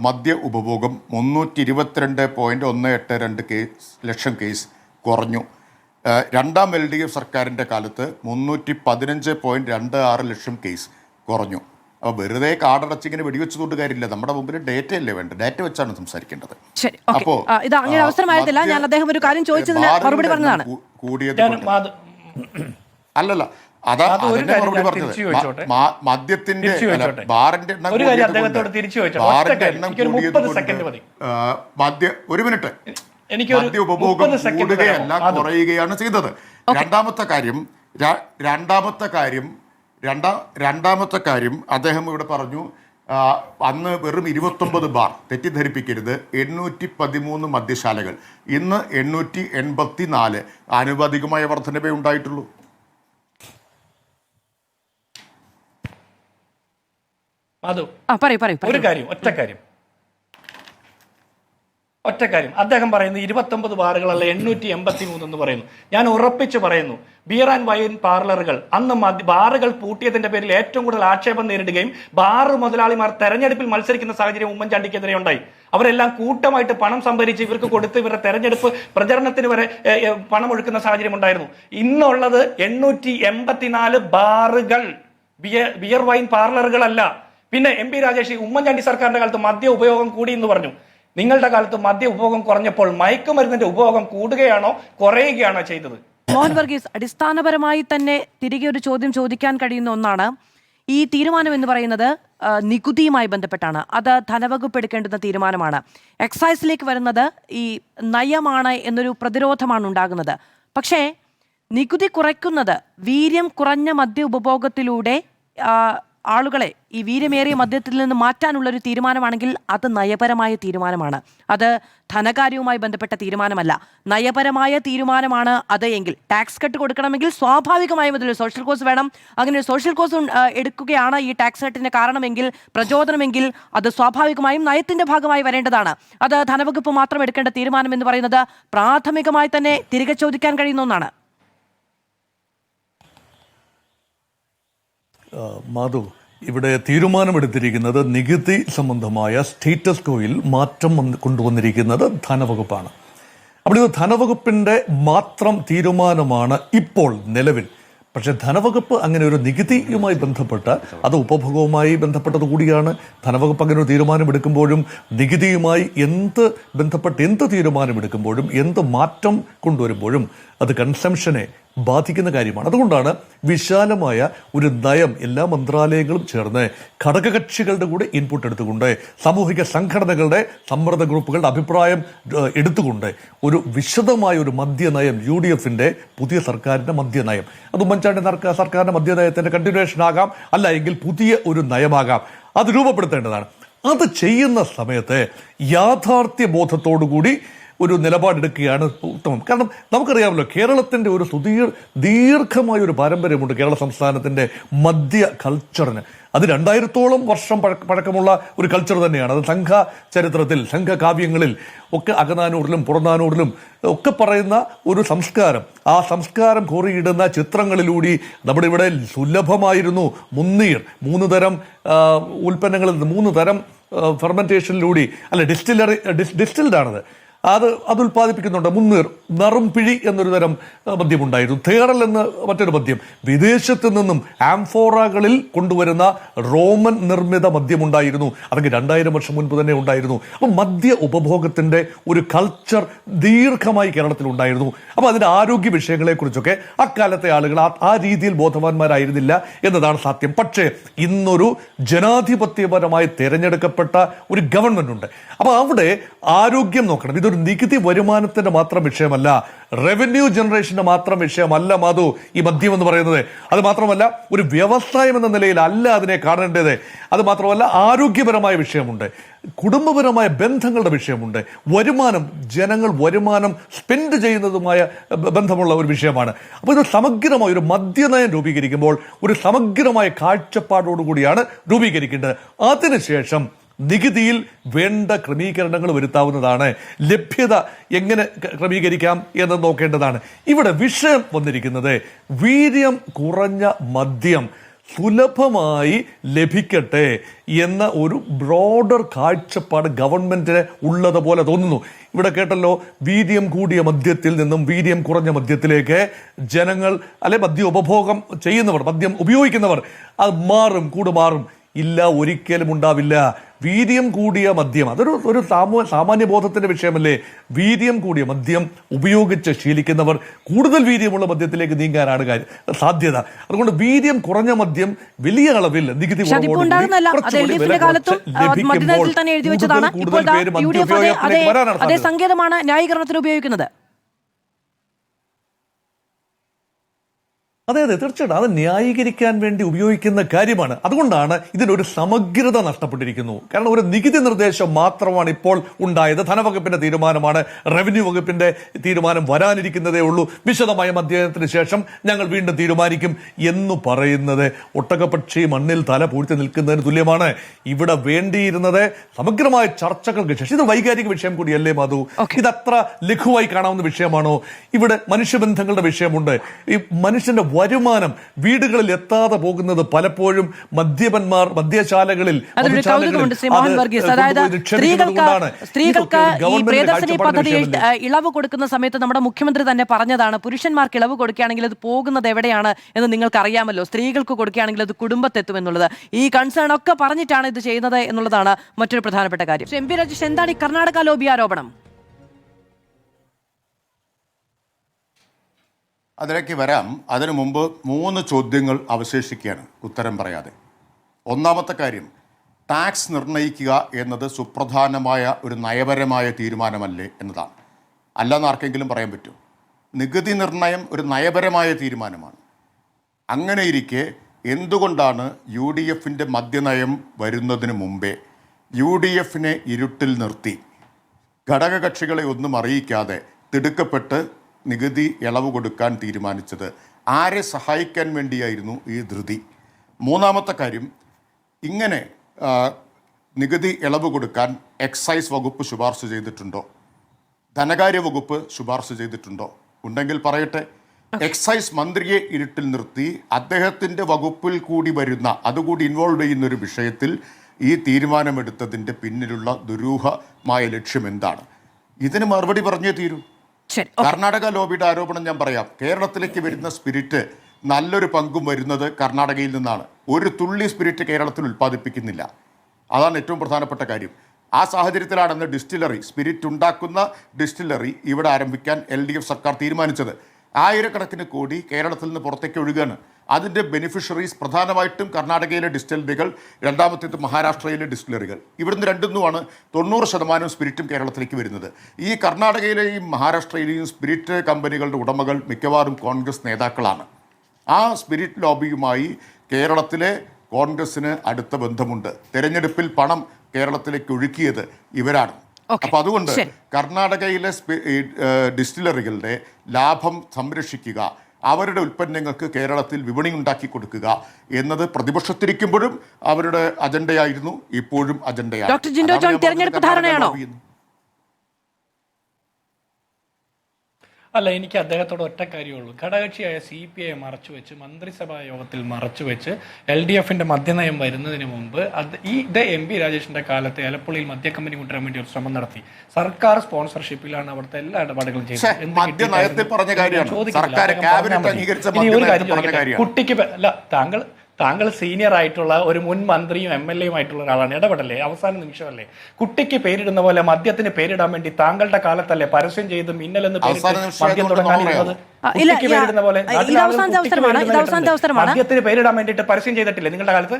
മദ്യ ഉപഭോഗം 322.182 ലക്ഷം കേസ് കുറഞ്ഞു. രണ്ടാം LDF സർക്കാരിൻ്റെ കാലത്ത് 315.26 ലക്ഷം കേസ് കുറഞ്ഞു. അപ്പോൾ വെറുതെ കാടടച്ചിങ്ങനെ വെടിവെച്ചതുകൊണ്ട് കാര്യമില്ല. നമ്മുടെ മുമ്പിൽ ഡേറ്റ അല്ലേ വേണ്ടത്, ഡേറ്റ വെച്ചാണ് സംസാരിക്കേണ്ടത്. അപ്പോൾ ഇത് അങ്ങനെ അവസരമായിട്ടില്ല. ഞാൻ അദ്ദേഹം ഒരു കാര്യം ചോദിച്ചതിന് മറുപടി പറഞ്ഞതാണ്. കൂടിയത് അല്ലല്ല, അതാ അതിന്റെ മറുപടി പറഞ്ഞത്. മദ്യത്തിന്റെ ബാറിന്റെ എണ്ണം ഒരു മിനിറ്റ് മദ്യ ഉപഭോഗം കൂടുകയല്ല, കുറയുകയാണ് ചെയ്തത്. രണ്ടാമത്തെ കാര്യം അദ്ദേഹം ഇവിടെ പറഞ്ഞു, അന്ന് വെറും 29 ബാർ, തെറ്റിദ്ധരിപ്പിക്കരുത്, 813 മദ്യശാലകൾ, ഇന്ന് 884. ആനുപാതികമായ വർധനവേ ഉണ്ടായിട്ടുള്ളൂ. ഒരു കാര്യം, ഒറ്റ കാര്യം അദ്ദേഹം പറയുന്നു 29 ബാറുകളല്ല 883 എന്ന് പറയുന്നു. ഞാൻ ഉറപ്പിച്ചു പറയുന്നു, ബിയർ ആൻഡ് വൈൻ പാർലറുകൾ അന്ന് ബാറുകൾ പൂട്ടിയതിന്റെ പേരിൽ ഏറ്റവും കൂടുതൽ ആക്ഷേപം നേരിടുകയും ബാറ് മുതലാളിമാർ തെരഞ്ഞെടുപ്പിൽ മത്സരിക്കുന്ന സാഹചര്യം ഉമ്മൻചാണ്ടിക്കെതിരെ ഉണ്ടായി. അവരെല്ലാം കൂട്ടമായിട്ട് പണം സംഭരിച്ച് ഇവർക്ക് കൊടുത്ത് ഇവരുടെ തെരഞ്ഞെടുപ്പ് പ്രചരണത്തിന് വരെ പണം ഒഴുക്കുന്ന സാഹചര്യം ഉണ്ടായിരുന്നു. ഇന്നുള്ളത് 884 ബാറുകൾ, ബിയർ വൈൻ പാർലറുകളല്ല. പിന്നെ MP രാജേഷ്, ഉമ്മൻചാണ്ടി സർക്കാരിന്റെ കാലത്ത് മദ്യ ഉപയോഗം കൂടി എന്ന് പറഞ്ഞു. നിങ്ങളുടെ കാലത്ത് മദ്യ ഉപഭോഗം കുറഞ്ഞപ്പോൾ മയക്കുമരുന്നിന്റെ ഉപഭോഗം കൂടുകയാണോ കുറയുകയാണോ ചെയ്തത്? മോഹൻ വർഗീസ്, അടിസ്ഥാനപരമായി തന്നെ തിരികെ ഒരു ചോദ്യം ചോദിക്കാൻ കഴിയുന്ന ഒന്നാണ്. ഈ തീരുമാനം എന്ന് പറയുന്നത് നികുതിയുമായി ബന്ധപ്പെട്ടാണ്. അത് ധനവകുപ്പ് എടുക്കേണ്ടുന്ന തീരുമാനമാണ്. എക്സൈസിലേക്ക് വരുന്നത് ഈ നയമാണ് എന്നൊരു പ്രതിരോധമാണ് ഉണ്ടാകുന്നത്. പക്ഷേ നികുതി കുറയ്ക്കുന്നത് വീര്യം കുറഞ്ഞ മദ്യ ഉപഭോഗത്തിലൂടെ ആളുകളെ ഈ വീര്യമേറിയ മദ്യത്തിൽ നിന്ന് മാറ്റാനുള്ള ഒരു തീരുമാനമാണെങ്കിൽ അത് നയപരമായ തീരുമാനമാണ്. അത് ധനകാര്യവുമായി ബന്ധപ്പെട്ട തീരുമാനമല്ല, നയപരമായ തീരുമാനമാണ് അത് എങ്കിൽ ടാക്സ് കട്ട് കൊടുക്കണമെങ്കിൽ സ്വാഭാവികമായും അതിൽ സോഷ്യൽ കോസ് വേണം. അങ്ങനെ ഒരു സോഷ്യൽ കോസ് എടുക്കുകയാണ് ഈ ടാക്സ് കട്ടിന് കാരണമെങ്കിൽ, പ്രചോദനമെങ്കിൽ അത് സ്വാഭാവികമായും നയത്തിന്റെ ഭാഗമായി വരേണ്ടതാണ്. അത് ധനവകുപ്പ് മാത്രം എടുക്കേണ്ട തീരുമാനം എന്ന് പറയുന്നത് പ്രാഥമികമായി തന്നെ തിരികെ ചോദിക്കാൻ കഴിയുന്ന ഒന്നാണ്. മാധു, ഇവിടെ തീരുമാനമെടുത്തിരിക്കുന്നത് നികുതി സംബന്ധമായ സ്റ്റേറ്റസ് കോയിൽ മാറ്റം കൊണ്ടുവന്നിരിക്കുന്നത് ധനവകുപ്പാണ്. അപ്പോൾ ഇത് ധനവകുപ്പിന്റെ മാത്രം തീരുമാനമാണ് ഇപ്പോൾ നിലവിൽ. പക്ഷെ ധനവകുപ്പ് അങ്ങനെ ഒരു നികുതിയുമായി ബന്ധപ്പെട്ട് അത് ഉപഭോഗവുമായി ബന്ധപ്പെട്ടത് കൂടിയാണ്. ധനവകുപ്പ് അങ്ങനെ ഒരു തീരുമാനമെടുക്കുമ്പോഴും നികുതിയുമായി ബന്ധപ്പെട്ട് എന്ത് തീരുമാനമെടുക്കുമ്പോഴും എന്ത് മാറ്റം കൊണ്ടുവരുമ്പോഴും അത് കൺസംഷനെ ബാധിക്കുന്ന കാര്യമാണ്. അതുകൊണ്ടാണ് വിശാലമായ ഒരു നയം എല്ലാ മന്ത്രാലയങ്ങളും ചേർന്ന് ഘടകകക്ഷികളുടെ കൂടെ ഇൻപുട്ട് എടുത്തുകൊണ്ട് സാമൂഹിക സംഘടനകളുടെ സമ്മർദ്ദ ഗ്രൂപ്പുകളുടെ അഭിപ്രായം എടുത്തുകൊണ്ട് ഒരു വിശദമായ ഒരു മദ്യനയം, UDFന്റെ പുതിയ സർക്കാരിന്റെ മദ്യനയം, അത് ഉമ്മൻചാണ്ടി സർക്കാരിന്റെ മദ്യനയത്തിന്റെ കണ്ടിന്യൂവേഷൻ ആകാം, അല്ല എങ്കിൽ പുതിയ ഒരു നയമാകാം, അത് രൂപപ്പെടുത്തേണ്ടതാണ്. അത് ചെയ്യുന്ന സമയത്ത് യാഥാർത്ഥ്യ ബോധത്തോടുകൂടി ഒരു നിലപാടെടുക്കുകയാണ് ഉത്തമം. കാരണം നമുക്കറിയാമല്ലോ, കേരളത്തിന്റെ ഒരു ദീർഘമായ ഒരു പാരമ്പര്യമുണ്ട് കേരള സംസ്ഥാനത്തിന്റെ മദ്യ കൾച്ചറിന്. അത് 2000-ഓളം വർഷം പഴക്കമുള്ള ഒരു കൾച്ചർ തന്നെയാണ്. അത് സംഘ ചരിത്രത്തിൽ, സംഘകാവ്യങ്ങളിൽ ഒക്കെ അകനാനൂറിലും പുറനാനൂറിലും ഒക്കെ പറയുന്ന ഒരു സംസ്കാരം. ആ സംസ്കാരം കോറിയിടുന്ന ചിത്രങ്ങളിലൂടെ നമ്മുടെ ഇവിടെ സുലഭമായിരുന്നു മുന്നീർ. 3 തരം ഉൽപ്പന്നങ്ങളിൽ നിന്ന് 3 തരം ഫെർമെന്റേഷനിലൂടെ, അല്ല ഡിസ്റ്റിൽഡാണത്, അത് ഉൽപ്പാദിപ്പിക്കുന്നുണ്ട്. മുന്നീർ, നറുംപിഴി എന്നൊരു തരം മദ്യമുണ്ടായിരുന്നു. തേറൽ എന്ന മറ്റൊരു മദ്യം. വിദേശത്ത് നിന്നും ആംഫോറകളിൽ കൊണ്ടുവരുന്ന റോമൻ നിർമ്മിത മദ്യമുണ്ടായിരുന്നു. അതൊക്കെ 2000 വർഷം മുൻപ് തന്നെ ഉണ്ടായിരുന്നു. അപ്പം മദ്യ ഉപഭോഗത്തിന്റെ ഒരു കൾച്ചർ ദീർഘമായി കേരളത്തിലുണ്ടായിരുന്നു. അപ്പം അതിന്റെ ആരോഗ്യ വിഷയങ്ങളെക്കുറിച്ചൊക്കെ അക്കാലത്തെ ആളുകൾ ആ രീതിയിൽ ബോധവാന്മാരായിരുന്നില്ല എന്നതാണ് സത്യം. പക്ഷേ ഇന്നൊരു ജനാധിപത്യപരമായി തെരഞ്ഞെടുക്കപ്പെട്ട ഒരു ഗവൺമെന്റ് ഉണ്ട്. അപ്പൊ അവിടെ ആരോഗ്യം നോക്കണം. ഇതൊരു നികുതി വരുമാനത്തിന്റെ മാത്രം വിഷയമല്ല, റവന്യൂ ജനറേഷന്റെ മാത്രം വിഷയമല്ല മാധു ഈ മദ്യം എന്ന് പറയുന്നത്. അത് മാത്രമല്ല, ഒരു വ്യവസായം എന്ന നിലയിൽ അല്ല അതിനെ കാണേണ്ടത്. അത് മാത്രമല്ല, ആരോഗ്യപരമായ വിഷയമുണ്ട്, കുടുംബപരമായ ബന്ധങ്ങളുടെ വിഷയമുണ്ട്, ജനങ്ങൾ വരുമാനം സ്പെൻഡ് ചെയ്യുന്നതുമായ ബന്ധമുള്ള ഒരു വിഷയമാണ്. അപ്പോൾ ഇത് സമഗ്രമായ ഒരു മദ്യനയം രൂപീകരിക്കുമ്പോൾ ഒരു സമഗ്രമായ കാഴ്ചപ്പാടോടുകൂടിയാണ് രൂപീകരിക്കേണ്ടത്. അതിനുശേഷം നികുതിയിൽ വേണ്ട ക്രമീകരണങ്ങൾ വരുത്താവുന്നതാണ്. ലഭ്യത എങ്ങനെ ക്രമീകരിക്കാം എന്ന് നോക്കേണ്ടതാണ്. ഇവിടെ വിഷയം വന്നിരിക്കുന്നത് വീര്യം കുറഞ്ഞ മദ്യം സുലഭമായി ലഭിക്കട്ടെ എന്ന ഒരു ബ്രോഡർ കാഴ്ചപ്പാട് ഗവൺമെന്റിന് ഉള്ളതുപോലെ തോന്നുന്നു. ഇവിടെ കേട്ടല്ലോ, വീര്യം കൂടിയ മദ്യത്തിൽ നിന്നും വീര്യം കുറഞ്ഞ മദ്യത്തിലേക്ക് ജനങ്ങൾ, അല്ലെ മദ്യ ഉപഭോഗം ചെയ്യുന്നവർ, മദ്യം ഉപയോഗിക്കുന്നവർ അത് കൂടുമാറും. ഇല്ല, ഒരിക്കലും ഉണ്ടാവില്ല. വീര്യം കൂടിയ മദ്യം അതൊരു സാമാന്യ ബോധത്തിന്റെ വിഷയമല്ലേ. വീര്യം കൂടിയ മദ്യം ഉപയോഗിച്ച് ശീലിക്കുന്നവർ കൂടുതൽ വീര്യമുള്ള മദ്യത്തിലേക്ക് നീങ്ങാനാണ് സാധ്യത. അതുകൊണ്ട് വീര്യം കുറഞ്ഞ മദ്യം വലിയ അളവിൽ നികുതി അതേ സങ്കേതമാണ് ന്യായീകരണത്തിന് ഉപയോഗിക്കുന്നത്. അതെ, തീർച്ചയായിട്ടും അത് ന്യായീകരിക്കാൻ വേണ്ടി ഉപയോഗിക്കുന്ന കാര്യമാണ്. അതുകൊണ്ടാണ് ഇതിനൊരു സമഗ്രത നഷ്ടപ്പെട്ടിരിക്കുന്നു. കാരണം ഒരു നികുതി നിർദ്ദേശം മാത്രമാണ് ഇപ്പോൾ ഉണ്ടായത്. ധനവകുപ്പിന്റെ തീരുമാനമാണ്, റവന്യൂ വകുപ്പിന്റെ തീരുമാനം വരാനിരിക്കുന്നതേ ഉള്ളൂ. വിശദമായ അധ്യയനത്തിന് ശേഷം ഞങ്ങൾ വീണ്ടും തീരുമാനിക്കും എന്ന് പറയുന്നത് ഒട്ടകപക്ഷി മണ്ണിൽ തല പൂഴ്ത്തി നിൽക്കുന്നതിന് തുല്യമാണ്. ഇവിടെ വേണ്ടിയിരുന്നത് സമഗ്രമായ ചർച്ചകൾക്ക് ശേഷം, ഇത് വൈകാരിക വിഷയം കൂടിയല്ലേ മാധു? ഇതത്ര ലഘുവായി കാണാവുന്ന വിഷയമാണോ? ഇവിടെ മനുഷ്യബന്ധങ്ങളുടെ വിഷയമുണ്ട്. ഈ മനുഷ്യന്റെ വരുമാനം വീടുകളിൽ എത്താതെ പോകുന്നത് പലപ്പോഴും മദ്യപന്മാർ മദ്യശാലകളിൽ സ്ത്രീകൾക്ക് ഈ പ്രിയദർശിനി പദ്ധതി ഇളവ് കൊടുക്കുന്ന സമയത്ത് നമ്മുടെ മുഖ്യമന്ത്രി തന്നെ പറഞ്ഞതാണ്, പുരുഷന്മാർക്ക് ഇളവ് കൊടുക്കുകയാണെങ്കിൽ അത് പോകുന്നത് എവിടെയാണ് എന്ന് നിങ്ങൾക്ക് അറിയാമല്ലോ, സ്ത്രീകൾക്ക് കൊടുക്കുകയാണെങ്കിൽ അത് കുടുംബത്തെത്തും എന്നുള്ളത്. ഈ കൺസേൺ ഒക്കെ പറഞ്ഞിട്ടാണ് ഇത് ചെയ്യുന്നത് എന്നുള്ളതാണ് മറ്റൊരു പ്രധാനപ്പെട്ട കാര്യം. MP രാജേഷ്, എന്താണ് ഈ കർണാടക ലോബി ആരോപണം? അതിലേക്ക് വരാം. അതിനു മുമ്പ് 3 ചോദ്യങ്ങൾ അവശേഷിക്കുകയാണ് ഉത്തരം പറയാതെ. ഒന്നാമത്തെ കാര്യം, ടാക്സ് നിർണ്ണയിക്കുക എന്നത് സുപ്രധാനമായ ഒരു നയപരമായ തീരുമാനമല്ലേ എന്നതാണ്. അല്ലെന്ന് ആർക്കെങ്കിലും പറയാൻ പറ്റുമോ? നികുതി നിർണ്ണയം ഒരു നയപരമായ തീരുമാനമാണ്. അങ്ങനെയിരിക്കെ എന്തുകൊണ്ടാണ് UDFന്റെ മദ്യനയം വരുന്നതിന് മുമ്പേ UDFനെ ഇരുട്ടിൽ നിർത്തി ഘടകകക്ഷികളെ ഒന്നും അറിയിക്കാതെ തിടുക്കപ്പെട്ട് നികുതി ഇളവ് കൊടുക്കാൻ തീരുമാനിച്ചത്? ആരെ സഹായിക്കാൻ വേണ്ടിയായിരുന്നു ഈ ധൃതി? മൂന്നാമത്തെ കാര്യം, ഇങ്ങനെ നികുതി ഇളവ് കൊടുക്കാൻ എക്സൈസ് വകുപ്പ് ശുപാർശ ചെയ്തിട്ടുണ്ടോ? ധനകാര്യ വകുപ്പ് ശുപാർശ ചെയ്തിട്ടുണ്ടോ? ഉണ്ടെങ്കിൽ പറയട്ടെ. എക്സൈസ് മന്ത്രിയെ ഇരുട്ടിൽ നിർത്തി അദ്ദേഹത്തിൻ്റെ വകുപ്പിൽ കൂടി വരുന്ന, അതുകൂടി ഇൻവോൾവ് ചെയ്യുന്ന ഒരു വിഷയത്തിൽ ഈ തീരുമാനമെടുത്തതിൻ്റെ പിന്നിലുള്ള ദുരൂഹമായ ലക്ഷ്യം എന്താണ്? ഇതിന് മറുപടി പറഞ്ഞേ തീരൂ. കർണാടക ലോബിയുടെ ആരോപണം ഞാൻ പറയാം. കേരളത്തിലേക്ക് വരുന്ന സ്പിരിറ്റ് നല്ലൊരു പങ്കും വരുന്നത് കർണാടകയിൽ നിന്നാണ്. ഒരു തുള്ളി സ്പിരിറ്റ് കേരളത്തിൽ ഉൽപ്പാദിപ്പിക്കുന്നില്ല. അതാണ് ഏറ്റവും പ്രധാനപ്പെട്ട കാര്യം. ആ സാഹചര്യത്തിലാണെന്ന് ഡിസ്റ്റിലറി, സ്പിരിറ്റ് ഉണ്ടാക്കുന്ന ഡിസ്റ്റിലറി ഇവിടെ ആരംഭിക്കാൻ LDF സർക്കാർ തീരുമാനിച്ചത്. ആയിരക്കണക്കിന് കോടി കേരളത്തിൽ നിന്ന് പുറത്തേക്ക് ഒഴുകാണ്. അതിൻ്റെ ബെനിഫിഷ്യറീസ് പ്രധാനമായിട്ടും കർണാടകയിലെ ഡിസ്റ്റിലറികൾ, രണ്ടാമത്തേത് മഹാരാഷ്ട്രയിലെ ഡിസ്റ്റിലറികൾ. ഇവിടുന്ന് രണ്ടുമാണ് 90% സ്പിരിറ്റും കേരളത്തിലേക്ക് വരുന്നത്. ഈ കർണാടകയിലെയും മഹാരാഷ്ട്രയിലെയും സ്പിരിറ്റ് കമ്പനികളുടെ ഉടമകൾ മിക്കവാറും കോൺഗ്രസ് നേതാക്കളാണ്. ആ സ്പിരിറ്റ് ലോബിയുമായി കേരളത്തിലെ കോൺഗ്രസിന് അടുത്ത ബന്ധമുണ്ട്. തെരഞ്ഞെടുപ്പിൽ പണം കേരളത്തിലേക്ക് ഒഴുക്കിയത് ഇവരാണ്. അപ്പം അതുകൊണ്ട് കർണാടകയിലെ ഡിസ്റ്റിലറികളുടെ ലാഭം സംരക്ഷിക്കുക, അവരുടെ ഉൽപ്പന്നങ്ങൾക്ക് കേരളത്തിൽ വിപണി ഉണ്ടാക്കി കൊടുക്കുക എന്നത് പ്രതിപക്ഷത്തിരിക്കുമ്പോഴും അവരുടെ അജണ്ടയായിരുന്നു, ഇപ്പോഴും അജണ്ടയാണ്. ഡോക്ടർ ജിൻഡോ ജോൺ, തെരഞ്ഞെടുപ്പ് ധാരണയാണോ? അല്ല, എനിക്ക് അദ്ദേഹത്തോട് ഒറ്റ കാര്യമുള്ളൂ. ഘടകകക്ഷിയായ CPI മറച്ചുവെച്ച്, മന്ത്രിസഭാ യോഗത്തിൽ മറച്ചുവെച്ച് LDFന്റെ മദ്യനയം വരുന്നതിന് മുമ്പ് ഇതേ MP രാജേഷിന്റെ കാലത്ത് ആലപ്പുഴയിൽ മദ്യക്കമ്പനി കൊണ്ടുവരാൻ വേണ്ടി ഒരു ശ്രമം നടത്തി. സർക്കാർ സ്പോൺസർഷിപ്പിലാണ് അവിടുത്തെ എല്ലാ ഇടപാടുകളും ചെയ്തത്. കുട്ടിക്ക് അല്ല, താങ്കൾ സീനിയർ ആയിട്ടുള്ള ഒരു മുൻ മന്ത്രിയും MLA ആയിട്ടുള്ള ഒരാളാണ്. ഇടപെടല്ലേ? അവസാന നിമിഷമല്ലേ? കുട്ടിക്ക് പേരിടുന്ന പോലെ മദ്യത്തിന് പേരിടാൻ വേണ്ടി താങ്കളുടെ കാലത്തല്ലേ പരസ്യം ചെയ്ത് മിന്നലെന്ന് മദ്യം തുടങ്ങാനിരുന്നത്? കുട്ടിക്ക് പേരിടുന്ന പോലെ മദ്യത്തിന് പേരിടാൻ വേണ്ടിയിട്ട് പരസ്യം ചെയ്തിട്ടില്ലേ നിങ്ങളുടെ കാലത്ത്?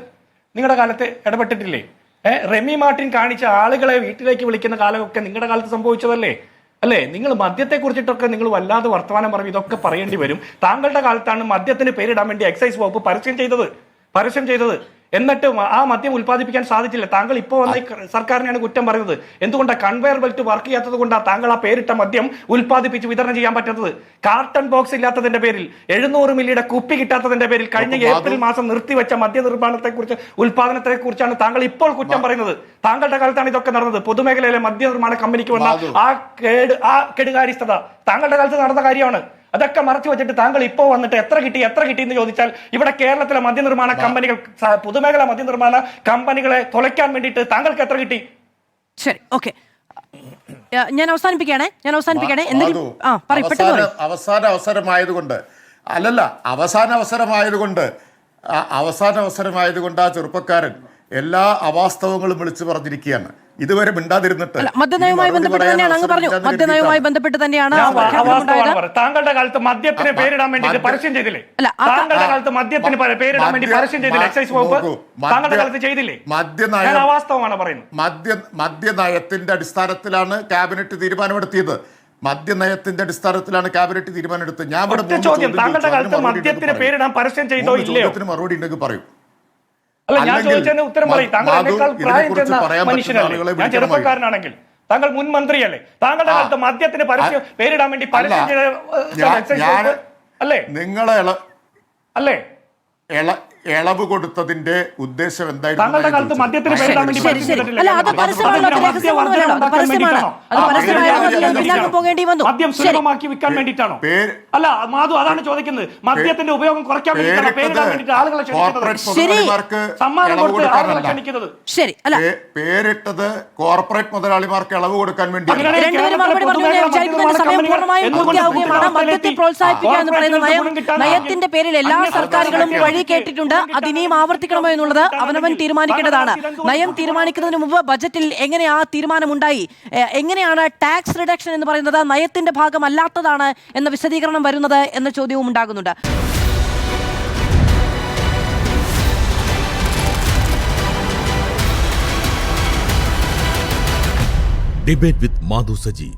നിങ്ങളുടെ കാലത്ത് ഇടപെട്ടിട്ടില്ലേ? റെമി മാർട്ടിൻ കാണിച്ച ആളുകളെ വീട്ടിലേക്ക് വിളിക്കുന്ന കാലമൊക്കെ നിങ്ങളുടെ കാലത്ത് സംഭവിച്ചതല്ലേ? അല്ലേ? നിങ്ങൾ മദ്യത്തെ കുറിച്ചിട്ടൊക്കെ നിങ്ങൾ വല്ലാതെ വർത്തമാനം പറയും. ഇതൊക്കെ പറയേണ്ടി വരും. താങ്കളുടെ കാലത്താണ് മദ്യത്തിന് പേരിടാൻ വേണ്ടി എക്സൈസ് വകുപ്പ് പരസ്യം ചെയ്തത്. എന്നിട്ട് ആ മദ്യം ഉൽപ്പാദിപ്പിക്കാൻ സാധിച്ചില്ല. താങ്കൾ ഇപ്പോൾ വന്ന സർക്കാരിനെയാണ് കുറ്റം പറയുന്നത്. എന്തുകൊണ്ടാണ് കൺവെയർ ബെൽറ്റ് വർക്ക് ചെയ്യാത്തത് കൊണ്ടാണ് താങ്കൾ ആ പേരിട്ട മദ്യം ഉൽപ്പാദിപ്പിച്ച് വിതരണം ചെയ്യാൻ പറ്റാത്തത്? കാർട്ടൺ ബോക്സ് ഇല്ലാത്തതിന്റെ പേരിൽ, 700 മില്ലിയുടെ കുപ്പി കിട്ടാത്തതിന്റെ പേരിൽ കഴിഞ്ഞ ഏപ്രിൽ മാസം നിർത്തിവെച്ച മദ്യ നിർമ്മാണത്തെക്കുറിച്ച്, ഉൽപ്പാദനത്തെക്കുറിച്ചാണ് താങ്കൾ ഇപ്പോൾ കുറ്റം പറയുന്നത്. താങ്കളുടെ കാലത്താണ് ഇതൊക്കെ നടന്നത്. പൊതുമേഖലയിലെ മദ്യ നിർമ്മാണ കമ്പനിക്ക് വന്ന ആ കെടുകാര്യസ്ഥത താങ്കളുടെ കാലത്ത് നടന്ന കാര്യമാണ്. അതൊക്കെ മറച്ചു വെച്ചിട്ട് താങ്കൾ ഇപ്പോൾ വന്നിട്ട് എത്ര കിട്ടി എന്ന് ചോദിച്ചാൽ, ഇവിടെ കേരളത്തിലെ മദ്യനിർമ്മാണ കമ്പനികൾ, പൊതുമേഖലാ മദ്യനിർമ്മാണ കമ്പനികളെ തുലയ്ക്കാൻ വേണ്ടിയിട്ട് താങ്കൾക്ക് എത്ര കിട്ടി? ശരി, ഓക്കെ, ഞാൻ അവസാനിപ്പിക്കുകയാണെ. അവസാന അവസരമായതുകൊണ്ട് ആ ചെറുപ്പക്കാരൻ എല്ലാ അവാസ്തവങ്ങളും വിളിച്ചു പറഞ്ഞിരിക്കുകയാണ്. ഇതുവരെ മിണ്ടാതിരുന്നിട്ട് മദ്യനയവുമായി ബന്ധപ്പെട്ട് തന്നെയാണ് അങ്ങ് പറഞ്ഞു. മദ്യനയവുമായി ബന്ധപ്പെട്ട് തന്നെയാണ് താങ്കളുടെ കാലത്ത് മദ്യത്തിന് പേരിടാൻ വേണ്ടി പരസ്യം ചെയ്തില്ലേ? താങ്കളുടെ കാലത്ത് മദ്യത്തിന് പേരിടാൻ വേണ്ടി പരസ്യം ചെയ്തില്ലേ എക്സൈസ് വകുപ്പ്? താങ്കളുടെ കാലത്ത് ചെയ്തില്ലേ? അവാസ്തവമാണ് പറയുന്നത്. മദ്യനയത്തിന്റെ അടിസ്ഥാനത്തിലാണ് ക്യാബിനറ്റ് തീരുമാനമെടുത്തത്. മദ്യനയത്തിന്റെ അടിസ്ഥാനത്തിലാണ് ക്യാബിനറ്റ് തീരുമാനമെടുത്തത്. ഞാൻ ചോദ്യം, താങ്കളുടെ കാലത്ത് മദ്യത്തിന് പേരിടാൻ പരസ്യം ചെയ്തോ ഇല്ലയോ? മറുപടി ഉണ്ടെങ്കിൽ പറയും. അല്ല, ഞാൻ ചോദിച്ചതിന് ഉത്തരം പറയും. താങ്കൾ എന്നേക്കാൾ പ്രായം ചെന്ന മനുഷ്യനല്ലേ? ഞാൻ ചെറുപ്പക്കാരനാണെങ്കിൽ താങ്കൾ മുൻ മന്ത്രിയല്ലേ? താങ്കളുടെ കാലത്ത് മദ്യത്തിന് പരസ്യം പേരിടാൻ വേണ്ടി പരസ്യം ചെയ്ത അല്ലേ? നിങ്ങളെ അല്ലേ ഇളവ് കൊടുത്തതിന്റെ ഉദ്ദേശം എന്തായിരുന്നു? താങ്കളുടെ കാലത്ത് മദ്യത്തിന് പേരിടാൻ വേണ്ടി മദ്യം സുലഭമാക്കി വിൽക്കാൻ വേണ്ടിയിട്ടാണോ? അല്ല മാധു, അതാണ് ചോദിക്കുന്നത്. മദ്യത്തിന്റെ ഉപയോഗം കുറയ്ക്കാൻ വേണ്ടിയിട്ടാണ് പേരിടാൻ വേണ്ടിയിട്ട് ആളുകളെ സമ്മാനം കൊടുത്ത് ആളുകളെ ക്ഷണിക്കുന്നത്? ശരി, അല്ല, പേരിട്ടത് കോർപ്പറേറ്റ് മുതലാളിമാർക്ക് ഇളവ് കൊടുക്കാൻ വേണ്ടി. നയത്തിന്റെ പേരിൽ എല്ലാ സർക്കാരുകളും വഴി കേട്ടിട്ടുണ്ട്. അതിനെയും ആവർത്തിക്കണമോ എന്നുള്ളത് അവനവൻ തീരുമാനിക്കേണ്ടതാണ്. നയം തീരുമാനിക്കുന്നതിന് മുമ്പ് ബജറ്റിൽ എങ്ങനെ ആ തീരുമാനമുണ്ടായി, എങ്ങനെയാണ് ടാക്സ് റിഡക്ഷൻ എന്ന് പറയുന്നത് നയത്തിന്റെ ഭാഗമല്ലാത്തതാണ് എന്ന വിശദീകരണം വരുന്നത് എന്ന ചോദ്യവും ഉണ്ടാകുന്നുണ്ട്. ഡിബേറ്റ് വിത്ത് മാധു സജി.